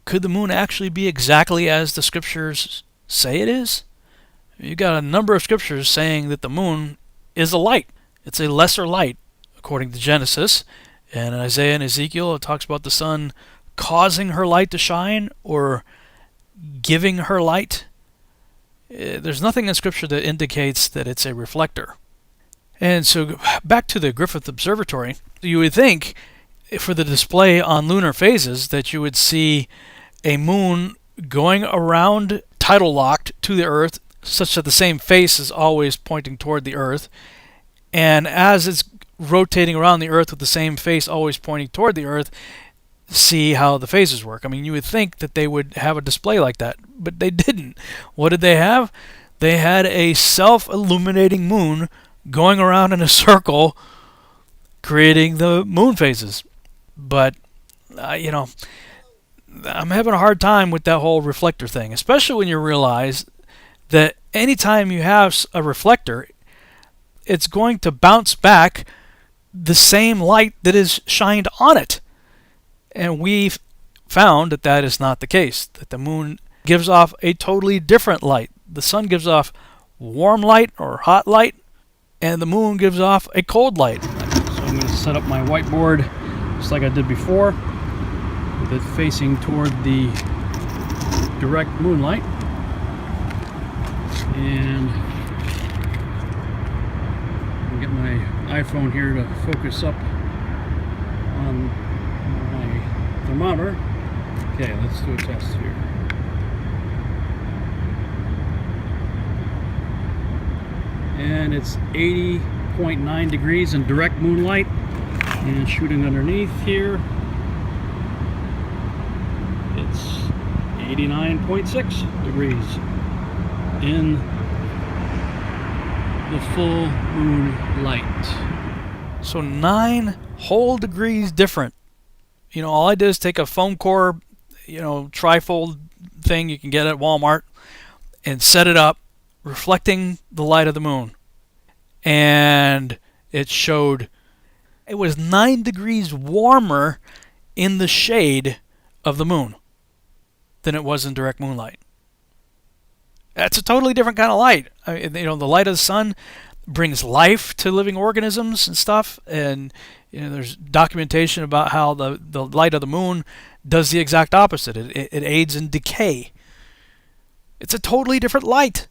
could the moon actually be exactly as the scriptures say it is? You've got a number of scriptures saying that the moon is a light. It's a lesser light, according to Genesis. And in Isaiah and Ezekiel, it talks about the sun causing her light to shine or giving her light. There's nothing in Scripture that indicates that it's a reflector. And so back to the Griffith Observatory, you would think for the display on lunar phases that you would see a moon going around tidal locked to the Earth such that the same face is always pointing toward the Earth. And as it's rotating around the Earth with the same face always pointing toward the Earth, see how the phases work. I mean, you would think that they would have a display like that, but they didn't. What did they have? They had a self-illuminating moon going around in a circle, creating the moon phases. But, you know, I'm having a hard time with that whole reflector thing, especially when you realize that anytime you have a reflector, it's going to bounce back the same light that is shined on it. And we've found that that is not the case, that the moon gives off a totally different light. The sun gives off warm light or hot light, and the moon gives off a cold light. So I'm going to set up my whiteboard just like I did before, with it facing toward the direct moonlight. And I'll get my iPhone here to focus up on my thermometer. Okay, let's do a test here. And it's 80.9 degrees in direct moonlight. And shooting underneath here, it's 89.6 degrees in the full moon light. So 9 whole degrees different. You know, all I did is take a foam core, you know, trifold thing you can get at Walmart and set it up, reflecting the light of the moon. And it showed it was 9 degrees warmer in the shade of the moon than it was in direct moonlight. That's a totally different kind of light. I mean, you know, the light of the sun brings life to living organisms and stuff, and you know, there's documentation about how the light of the moon does the exact opposite. It aids in decay. It's a totally different light.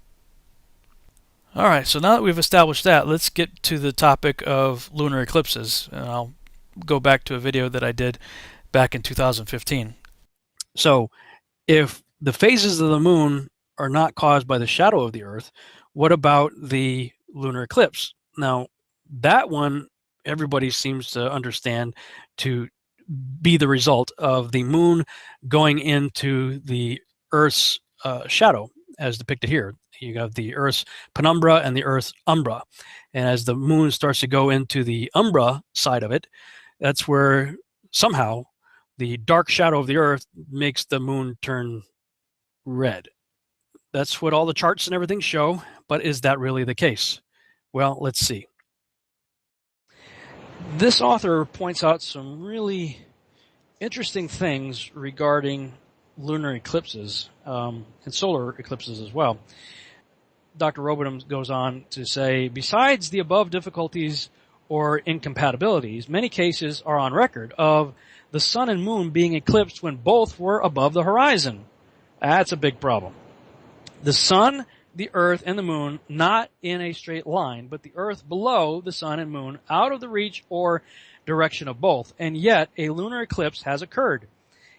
All right, so now that we've established that, let's get to the topic of lunar eclipses. And I'll go back to a video that I did back in 2015. So, if the phases of the moon are not caused by the shadow of the Earth, what about the lunar eclipse? Now, that one everybody seems to understand to be the result of the moon going into the Earth's shadow, as depicted here. You have the Earth's penumbra and the Earth's umbra. And as the moon starts to go into the umbra side of it, that's where somehow the dark shadow of the Earth makes the moon turn red. That's what all the charts and everything show, but is that really the case? Well, let's see. This author points out some really interesting things regarding lunar eclipses and solar eclipses as well. Dr. Robotham goes on to say, besides the above difficulties or incompatibilities, many cases are on record of the sun and moon being eclipsed when both were above the horizon. That's a big problem. The sun, the earth, and the moon not in a straight line, but the earth below the sun and moon, out of the reach or direction of both, and yet a lunar eclipse has occurred.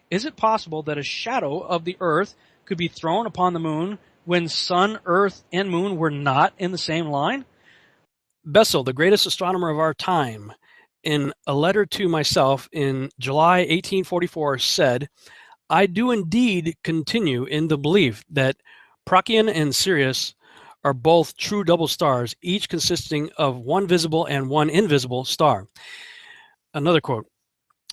Is it possible that a shadow of the earth could be thrown upon the moon when sun, earth, and moon were not in the same line? Bessel, the greatest astronomer of our time, in a letter to myself in July 1844 said, I do indeed continue in the belief that Procyon and Sirius are both true double stars, each consisting of one visible and one invisible star. Another quote,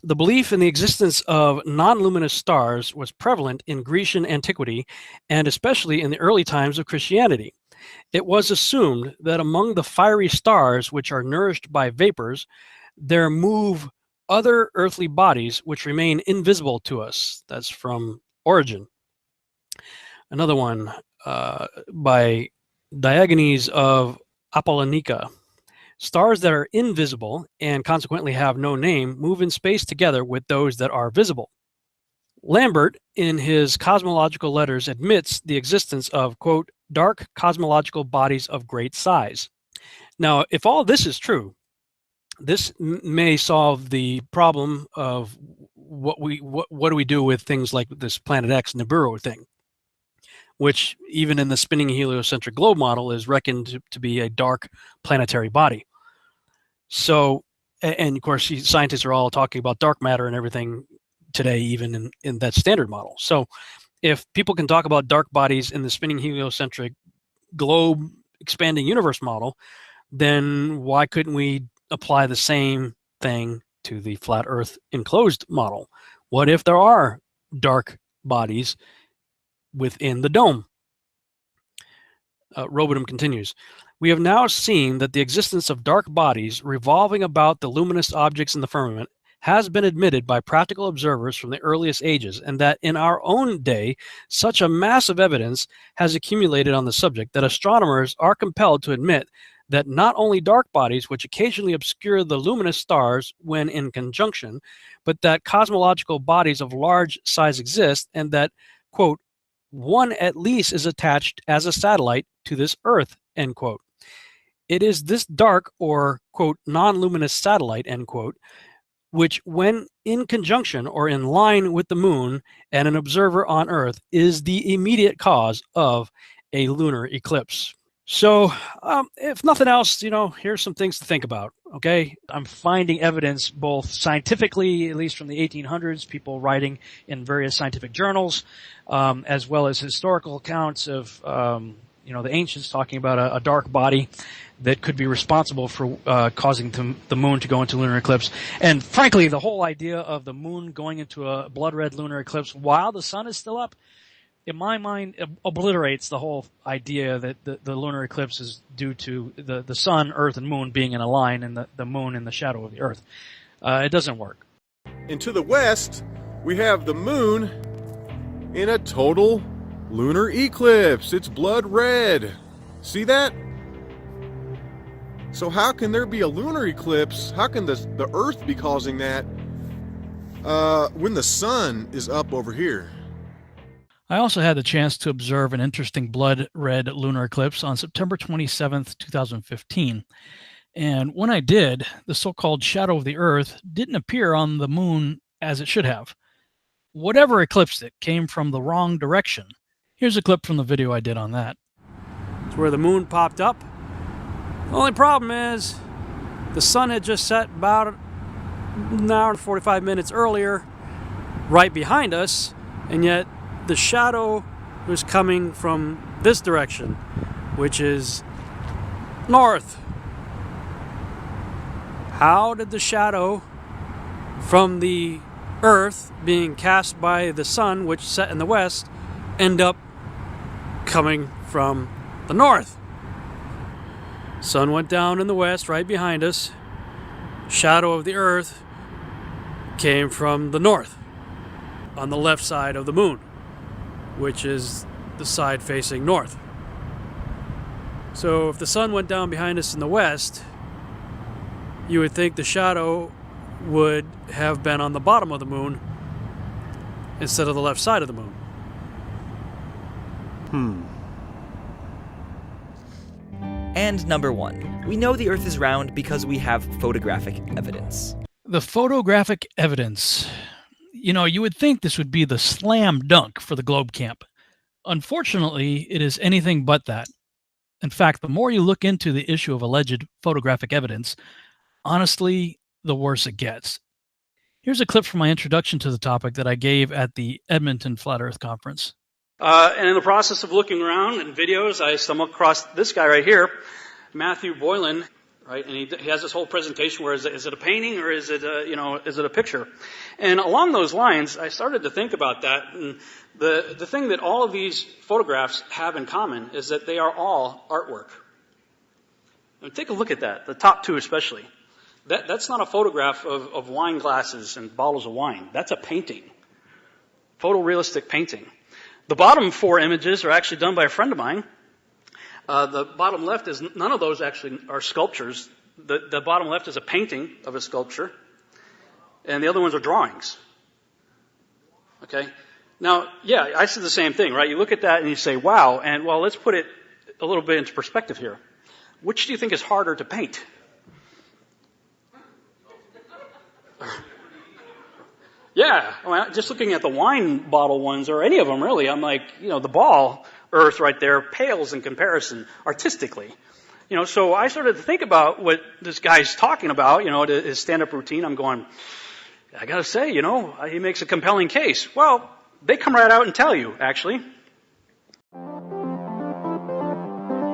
The belief in the existence of non-luminous stars was prevalent in Grecian antiquity and especially in the early times of Christianity. It was assumed that among the fiery stars which are nourished by vapors, there move other earthly bodies which remain invisible to us. That's from Origen. Another one by Diogenes of Apollonica. Stars that are invisible and consequently have no name move in space together with those that are visible. Lambert, in his cosmological letters, admits the existence of, quote, dark cosmological bodies of great size. Now, if all this is true, this may solve the problem of what do we do with things like this Planet X Nibiru thing, which even in the spinning heliocentric globe model is reckoned to be a dark planetary body. So, and of course, scientists are all talking about dark matter and everything today, even in that standard model. So if people can talk about dark bodies in the spinning heliocentric globe expanding universe model, then why couldn't we apply the same thing to the flat Earth enclosed model? What if there are dark bodies within the dome? Robotham continues. We have now seen that the existence of dark bodies revolving about the luminous objects in the firmament has been admitted by practical observers from the earliest ages, and that in our own day, such a mass of evidence has accumulated on the subject that astronomers are compelled to admit that not only dark bodies, which occasionally obscure the luminous stars when in conjunction, but that cosmological bodies of large size exist, and that, quote, one at least is attached as a satellite to this Earth, end quote. It is this dark or, quote, non-luminous satellite, end quote, which when in conjunction or in line with the moon and an observer on Earth is the immediate cause of a lunar eclipse. So if nothing else, here's some things to think about, okay? I'm finding evidence both scientifically, at least from the 1800s, people writing in various scientific journals, as well as historical accounts of, the ancients talking about a dark body that could be responsible for causing the moon to go into lunar eclipse. And frankly, the whole idea of the moon going into a blood red lunar eclipse while the sun is still up, in my mind, obliterates the whole idea that the lunar eclipse is due to the sun, earth, and moon being in a line and the moon in the shadow of the earth. It doesn't work. And to the west, we have the moon in a total lunar eclipse. It's blood red. See that? So how can there be a lunar eclipse? How can the Earth be causing that when the sun is up over here? I also had the chance to observe an interesting blood red lunar eclipse on September 27th, 2015. And when I did, the so-called shadow of the Earth didn't appear on the moon as it should have. Whatever eclipsed it came from the wrong direction. Here's a clip from the video I did on that. It's where the moon popped up. The only problem is the sun had just set about an hour and 45 minutes earlier right behind us, and yet the shadow was coming from this direction, which is north. How did the shadow from the Earth being cast by the sun, which set in the west, end up coming from the north? Sun went down in the west right behind us. Shadow of the Earth came from the north on the left side of the moon, which is the side facing north. So if the sun went down behind us in the west, you would think the shadow would have been on the bottom of the moon instead of the left side of the moon. And number one, we know the Earth is round because we have photographic evidence. The photographic evidence. You would think this would be the slam dunk for the Globe Camp. Unfortunately, it is anything but that. In fact, the more you look into the issue of alleged photographic evidence, honestly, the worse it gets. Here's a clip from my introduction to the topic that I gave at the Edmonton Flat Earth Conference. And in the process of looking around in videos, I stumbled across this guy right here, Matthew Boylan. right? And he has this whole presentation where is it a painting or is it a picture? And along those lines, I started to think about that. And the thing that all of these photographs have in common is that they are all artwork. And take a look at that, the top two especially. That's not a photograph of wine glasses and bottles of wine. That's a painting, photorealistic painting. The bottom four images are actually done by a friend of mine. The bottom left is, none of those actually are sculptures. The bottom left is a painting of a sculpture, and the other ones are drawings. Okay? Now, yeah, I see the same thing, right? You look at that and you say, wow, and well, let's put it a little bit into perspective here. Which do you think is harder to paint? Yeah, I mean, just looking at the wine bottle ones, or any of them really, I'm like, the ball earth right there pales in comparison artistically. So I started to think about what this guy's talking about, his stand-up routine. I'm going, I gotta say, he makes a compelling case. Well, they come right out and tell you, actually.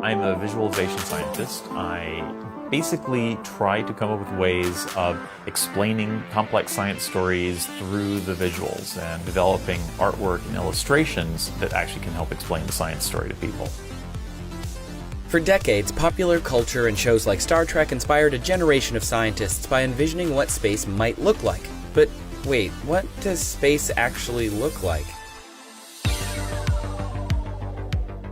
I'm a visualization scientist. I basically try to come up with ways of explaining complex science stories through the visuals and developing artwork and illustrations that actually can help explain the science story to people. For decades, popular culture and shows like Star Trek inspired a generation of scientists by envisioning what space might look like. But wait, what does space actually look like?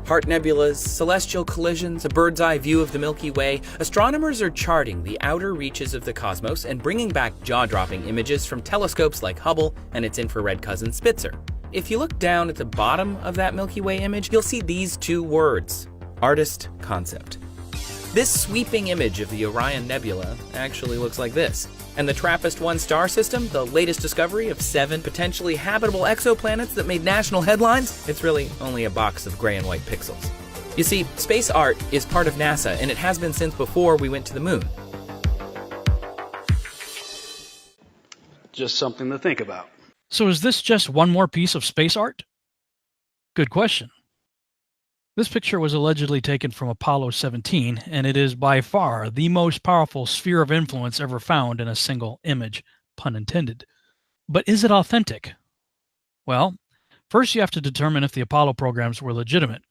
Heart nebulas, celestial collisions, a bird's eye view of the Milky Way, astronomers are charting the outer reaches of the cosmos and bringing back jaw-dropping images from telescopes like Hubble and its infrared cousin Spitzer. If you look down at the bottom of that Milky Way image, you'll see these two words: artist concept. This sweeping image of the Orion Nebula actually looks like this. And the TRAPPIST-1 star system, the latest discovery of 7 potentially habitable exoplanets that made national headlines, it's really only a box of gray and white pixels. You see, space art is part of NASA, and it has been since before we went to the moon. Just something to think about. So is this just one more piece of space art? Good question. This picture was allegedly taken from Apollo 17, and it is by far the most powerful sphere of influence ever found in a single image, pun intended. But is it authentic? Well, first you have to determine if the Apollo programs were legitimate.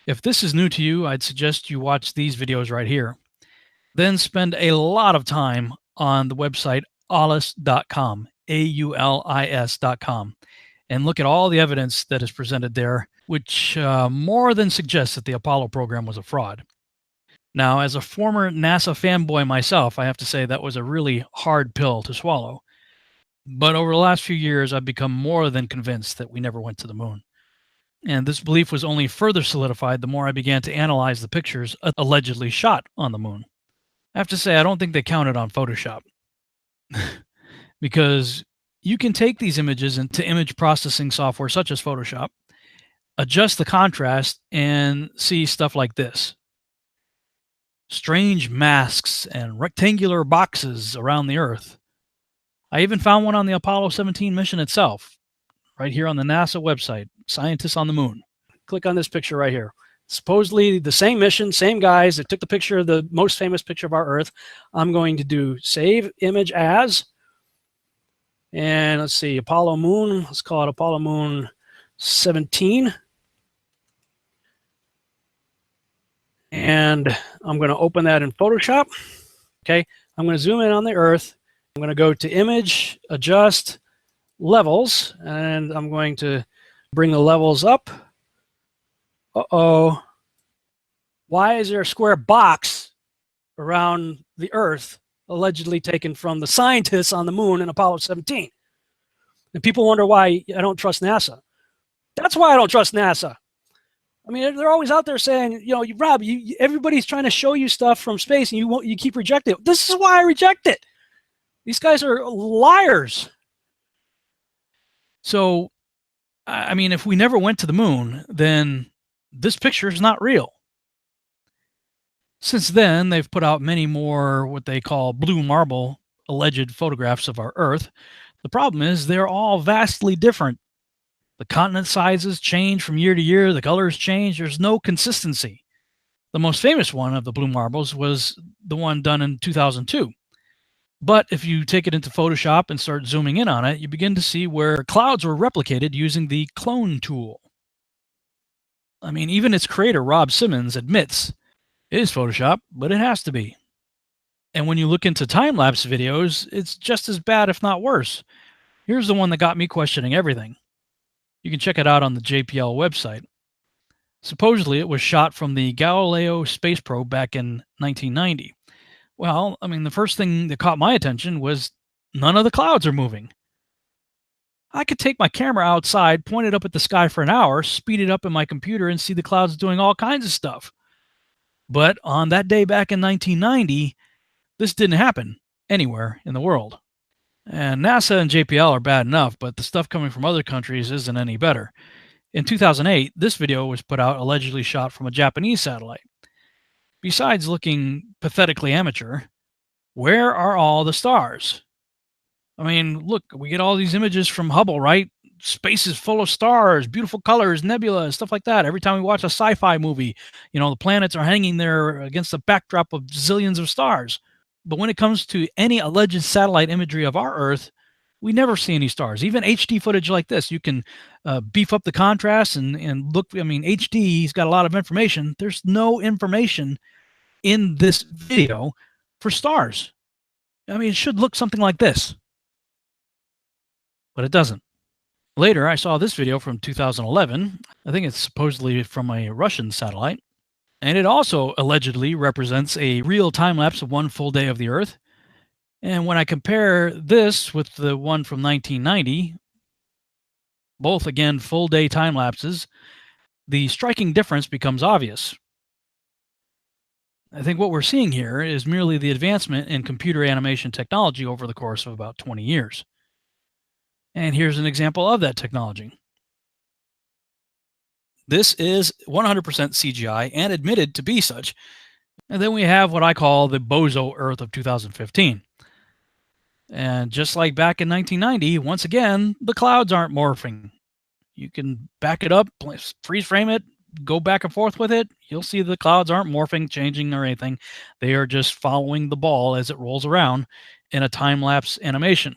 If this is new to you, I'd suggest you watch these videos right here. Then spend a lot of time on the website aulis.com, AULIS.com, and look at all the evidence that is presented there, which more than suggests that the Apollo program was a fraud. Now, as a former NASA fanboy myself, I have to say that was a really hard pill to swallow. But over the last few years, I've become more than convinced that we never went to the moon. And this belief was only further solidified the more I began to analyze the pictures allegedly shot on the moon. I have to say, I don't think they counted on Photoshop. Because you can take these images into image processing software such as Photoshop, adjust the contrast, and see stuff like this. Strange masks and rectangular boxes around the Earth. I even found one on the Apollo 17 mission itself, right here on the NASA website, Scientists on the Moon. Click on this picture right here. Supposedly the same mission, same guys that took the picture of the most famous picture of our Earth. I'm going to do Save Image As. And let's see, Apollo Moon. Let's call it Apollo Moon 17. And I'm going to open that in Photoshop. Okay, I'm going to zoom in on the Earth. I'm going to go to Image, Adjust, Levels, and I'm going to bring the levels up. Uh-oh. Why is there a square box around the Earth allegedly taken from the scientists on the moon in Apollo 17? And people wonder why I don't trust NASA. That's why I don't trust NASA. I mean, they're always out there saying, Rob, everybody's trying to show you stuff from space, and you keep rejecting it. This is why I reject it. These guys are liars. So, I mean, if we never went to the moon, then this picture is not real. Since then, they've put out many more what they call blue marble alleged photographs of our Earth. The problem is they're all vastly different. The continent sizes change from year to year. The colors change. There's no consistency. The most famous one of the blue marbles was the one done in 2002. But if you take it into Photoshop and start zooming in on it, you begin to see where clouds were replicated using the clone tool. I mean, even its creator, Rob Simmons, admits it is Photoshop, but it has to be. And when you look into time-lapse videos, it's just as bad, if not worse. Here's the one that got me questioning everything. You can check it out on the JPL website. Supposedly, it was shot from the Galileo space probe back in 1990. Well, I mean, the first thing that caught my attention was none of the clouds are moving. I could take my camera outside, point it up at the sky for an hour, speed it up in my computer, and see the clouds doing all kinds of stuff. But on that day back in 1990, this didn't happen anywhere in the world. And NASA and JPL are bad enough, but the stuff coming from other countries isn't any better. In 2008, this video was put out allegedly shot from a Japanese satellite. Besides looking pathetically amateur, where are all the stars? I mean, look, we get all these images from Hubble, right? Space is full of stars, beautiful colors, nebula, stuff like that. Every time we watch a sci-fi movie, the planets are hanging there against the backdrop of zillions of stars. But when it comes to any alleged satellite imagery of our Earth, we never see any stars. Even HD footage like this, you can beef up the contrast and look. I mean, HD's got a lot of information. There's no information in this video for stars. I mean, it should look something like this, but it doesn't. Later, I saw this video from 2011. I think it's supposedly from a Russian satellite. And it also allegedly represents a real time-lapse of one full day of the Earth. And when I compare this with the one from 1990, both, again, full-day time-lapses, the striking difference becomes obvious. I think what we're seeing here is merely the advancement in computer animation technology over the course of about 20 years. And here's an example of that technology. This is 100% CGI and admitted to be such. And then we have what I call the bozo Earth of 2015. And just like back in 1990, once again, the clouds aren't morphing. You can back it up, freeze frame it, go back and forth with it. You'll see the clouds aren't morphing, changing, or anything. They are just following the ball as it rolls around in a time-lapse animation.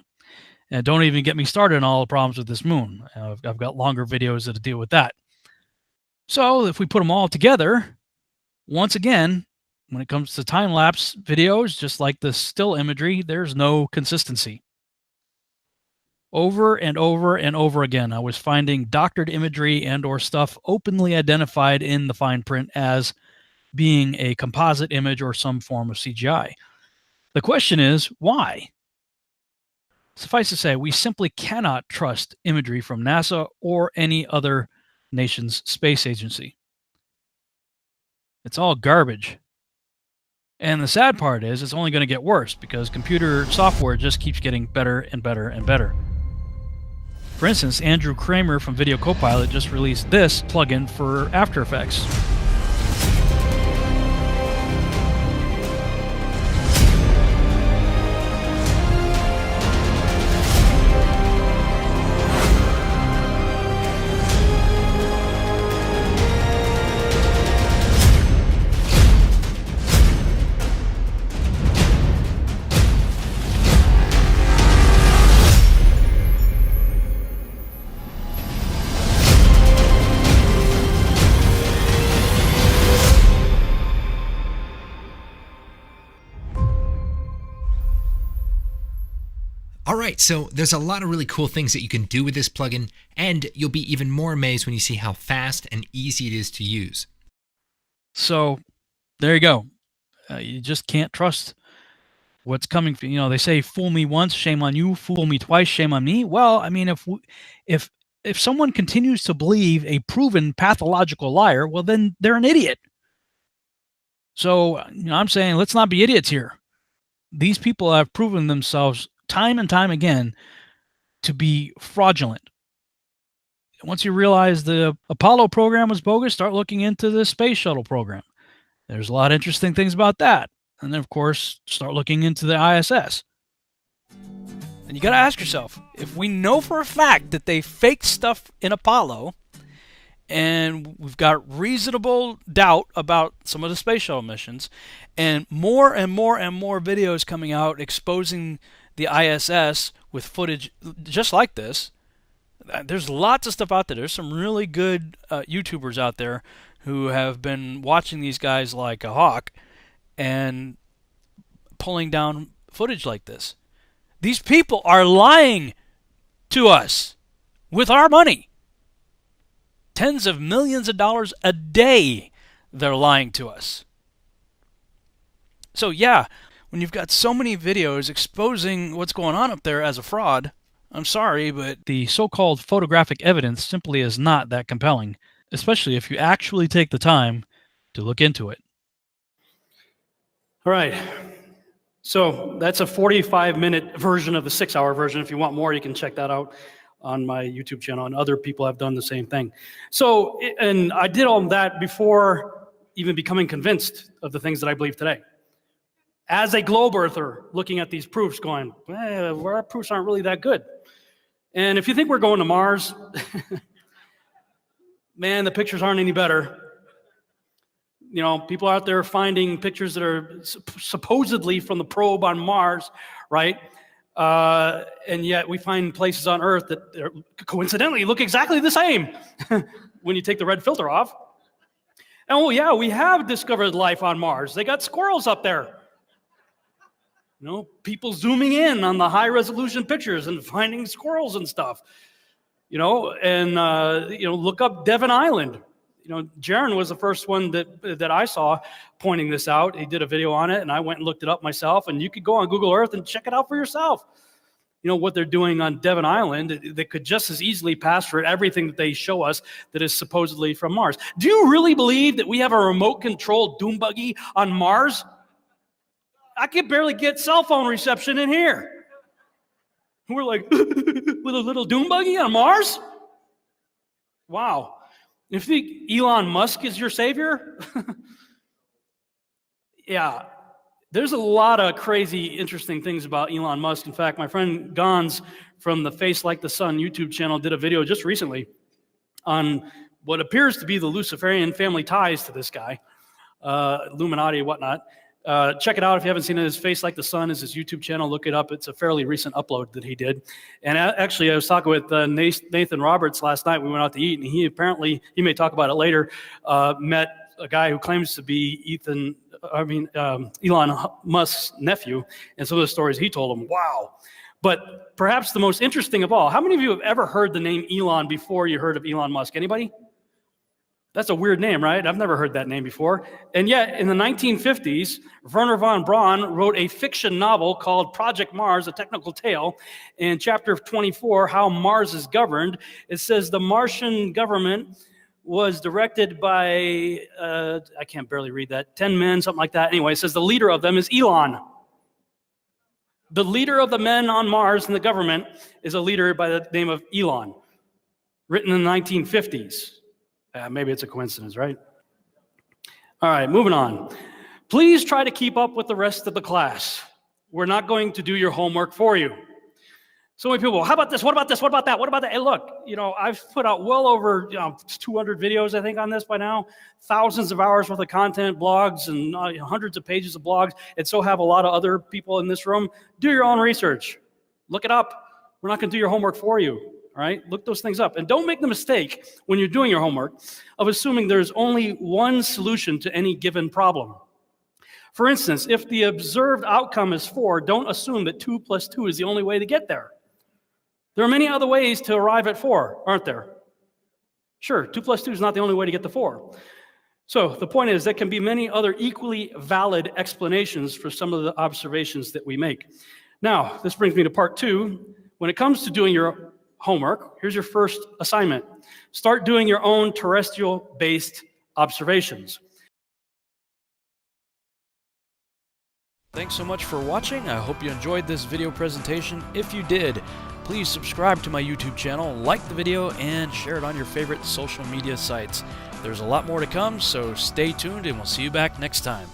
And don't even get me started on all the problems with this moon. I've got longer videos that deal with that. So if we put them all together, once again, when it comes to time-lapse videos, just like the still imagery, there's no consistency. Over and over and over again, I was finding doctored imagery and or stuff openly identified in the fine print as being a composite image or some form of CGI. The question is, why? Suffice to say, we simply cannot trust imagery from NASA or any other nation's space agency. It's all garbage. And the sad part is it's only going to get worse because computer software just keeps getting better and better and better. For instance, Andrew Kramer from Video Copilot just released this plugin for After Effects. Alright, so there's a lot of really cool things that you can do with this plugin, and you'll be even more amazed when you see how fast and easy it is to use. So, there you go. You just can't trust what's coming. They say, fool me once, shame on you. Fool me twice, shame on me. Well, I mean, if someone continues to believe a proven pathological liar, well, then they're an idiot. So, I'm saying, let's not be idiots here. These people have proven themselves time and time again to be fraudulent. Once you realize the Apollo program was bogus, start looking into the space shuttle program. There's a lot of interesting things about that. And then, of course, start looking into the ISS. And you got to ask yourself, if we know for a fact that they faked stuff in Apollo and we've got reasonable doubt about some of the space shuttle missions, and more videos coming out exposing the ISS with footage just like this. There's lots of stuff out there. There's some really good YouTubers out there who have been watching these guys like a hawk and pulling down footage like this. These people are lying to us with our money. Tens of millions of dollars a day they're lying to us. So yeah, when you've got so many videos exposing what's going on up there as a fraud, I'm sorry, but the so-called photographic evidence simply is not that compelling, especially if you actually take the time to look into it. All right. So that's a 45-minute version of the 6-hour version. If you want more, you can check that out on my YouTube channel, and other people have done the same thing. So, and I did all that before even becoming convinced of the things that I believe today. As a globe earther, looking at these proofs going, well, our proofs aren't really that good. And if you think we're going to Mars, man, the pictures aren't any better. You know, people out there finding pictures that are supposedly from the probe on Mars, right? And yet we find places on Earth that coincidentally look exactly the same when you take the red filter off. And oh yeah, we have discovered life on Mars. They got squirrels up there. You know, people zooming in on the high resolution pictures and finding squirrels and stuff. You know, and you know, look up Devon Island. You know, Jaron was the first one that I saw pointing this out. He did a video on it, and I went and looked it up myself. And you could go on Google Earth and check it out for yourself. You know, what they're doing on Devon Island, they could just as easily pass for everything that they show us that is supposedly from Mars. Do you really believe that we have a remote-controlled doom buggy on Mars? I can barely get cell phone reception in here. We're like, with a little doom buggy on Mars? Wow. If you think Elon Musk is your savior, yeah, there's a lot of crazy, interesting things about Elon Musk. In fact, my friend Gons from the Face Like the Sun YouTube channel did a video just recently on what appears to be the Luciferian family ties to this guy, Illuminati and whatnot. Check it out if you haven't seen it. His Face Like the Sun is his YouTube channel. Look it up. It's a fairly recent upload that he did. And actually, I was talking with Nathan Roberts last night. We went out to eat, and he apparently, he may talk about it later, met a guy who claims to be Elon Musk's nephew, and some of the stories he told him, wow. But perhaps the most interesting of all, how many of you have ever heard the name Elon before you heard of Elon Musk? Anybody? That's a weird name, right? I've never heard that name before. And yet, in the 1950s, Wernher von Braun wrote a fiction novel called Project Mars, A Technical Tale. In chapter 24, How Mars is Governed, it says the Martian government was directed by, I can't barely read that, 10 men, something like that. Anyway, it says the leader of them is Elon. The leader of the men on Mars in the government is a leader by the name of Elon, written in the 1950s. Maybe it's a coincidence, right? All right, moving on. Please try to keep up with the rest of the class. We're not going to do your homework for you. So many people, how about this? What about this? What about that? What about that? Hey, look, you know, I've put out well over 200 videos, I think, on this by now. Thousands of hours worth of content, blogs, and hundreds of pages of blogs. And so have a lot of other people in this room. Do your own research. Look it up. We're not going to do your homework for you. All right, look those things up. And don't make the mistake when you're doing your homework of assuming there's only one solution to any given problem. For instance, if the observed outcome is 4, don't assume that 2 plus 2 is the only way to get there. There are many other ways to arrive at 4, aren't there? Sure, 2 plus 2 is not the only way to get to 4. So the point is there can be many other equally valid explanations for some of the observations that we make. Now, this brings me to part 2. When it comes to doing your homework, here's your first assignment. Start doing your own terrestrial-based observations. Thanks so much for watching. I hope you enjoyed this video presentation. If you did, please subscribe to my YouTube channel, like the video, and share it on your favorite social media sites. There's a lot more to come, so stay tuned and we'll see you back next time.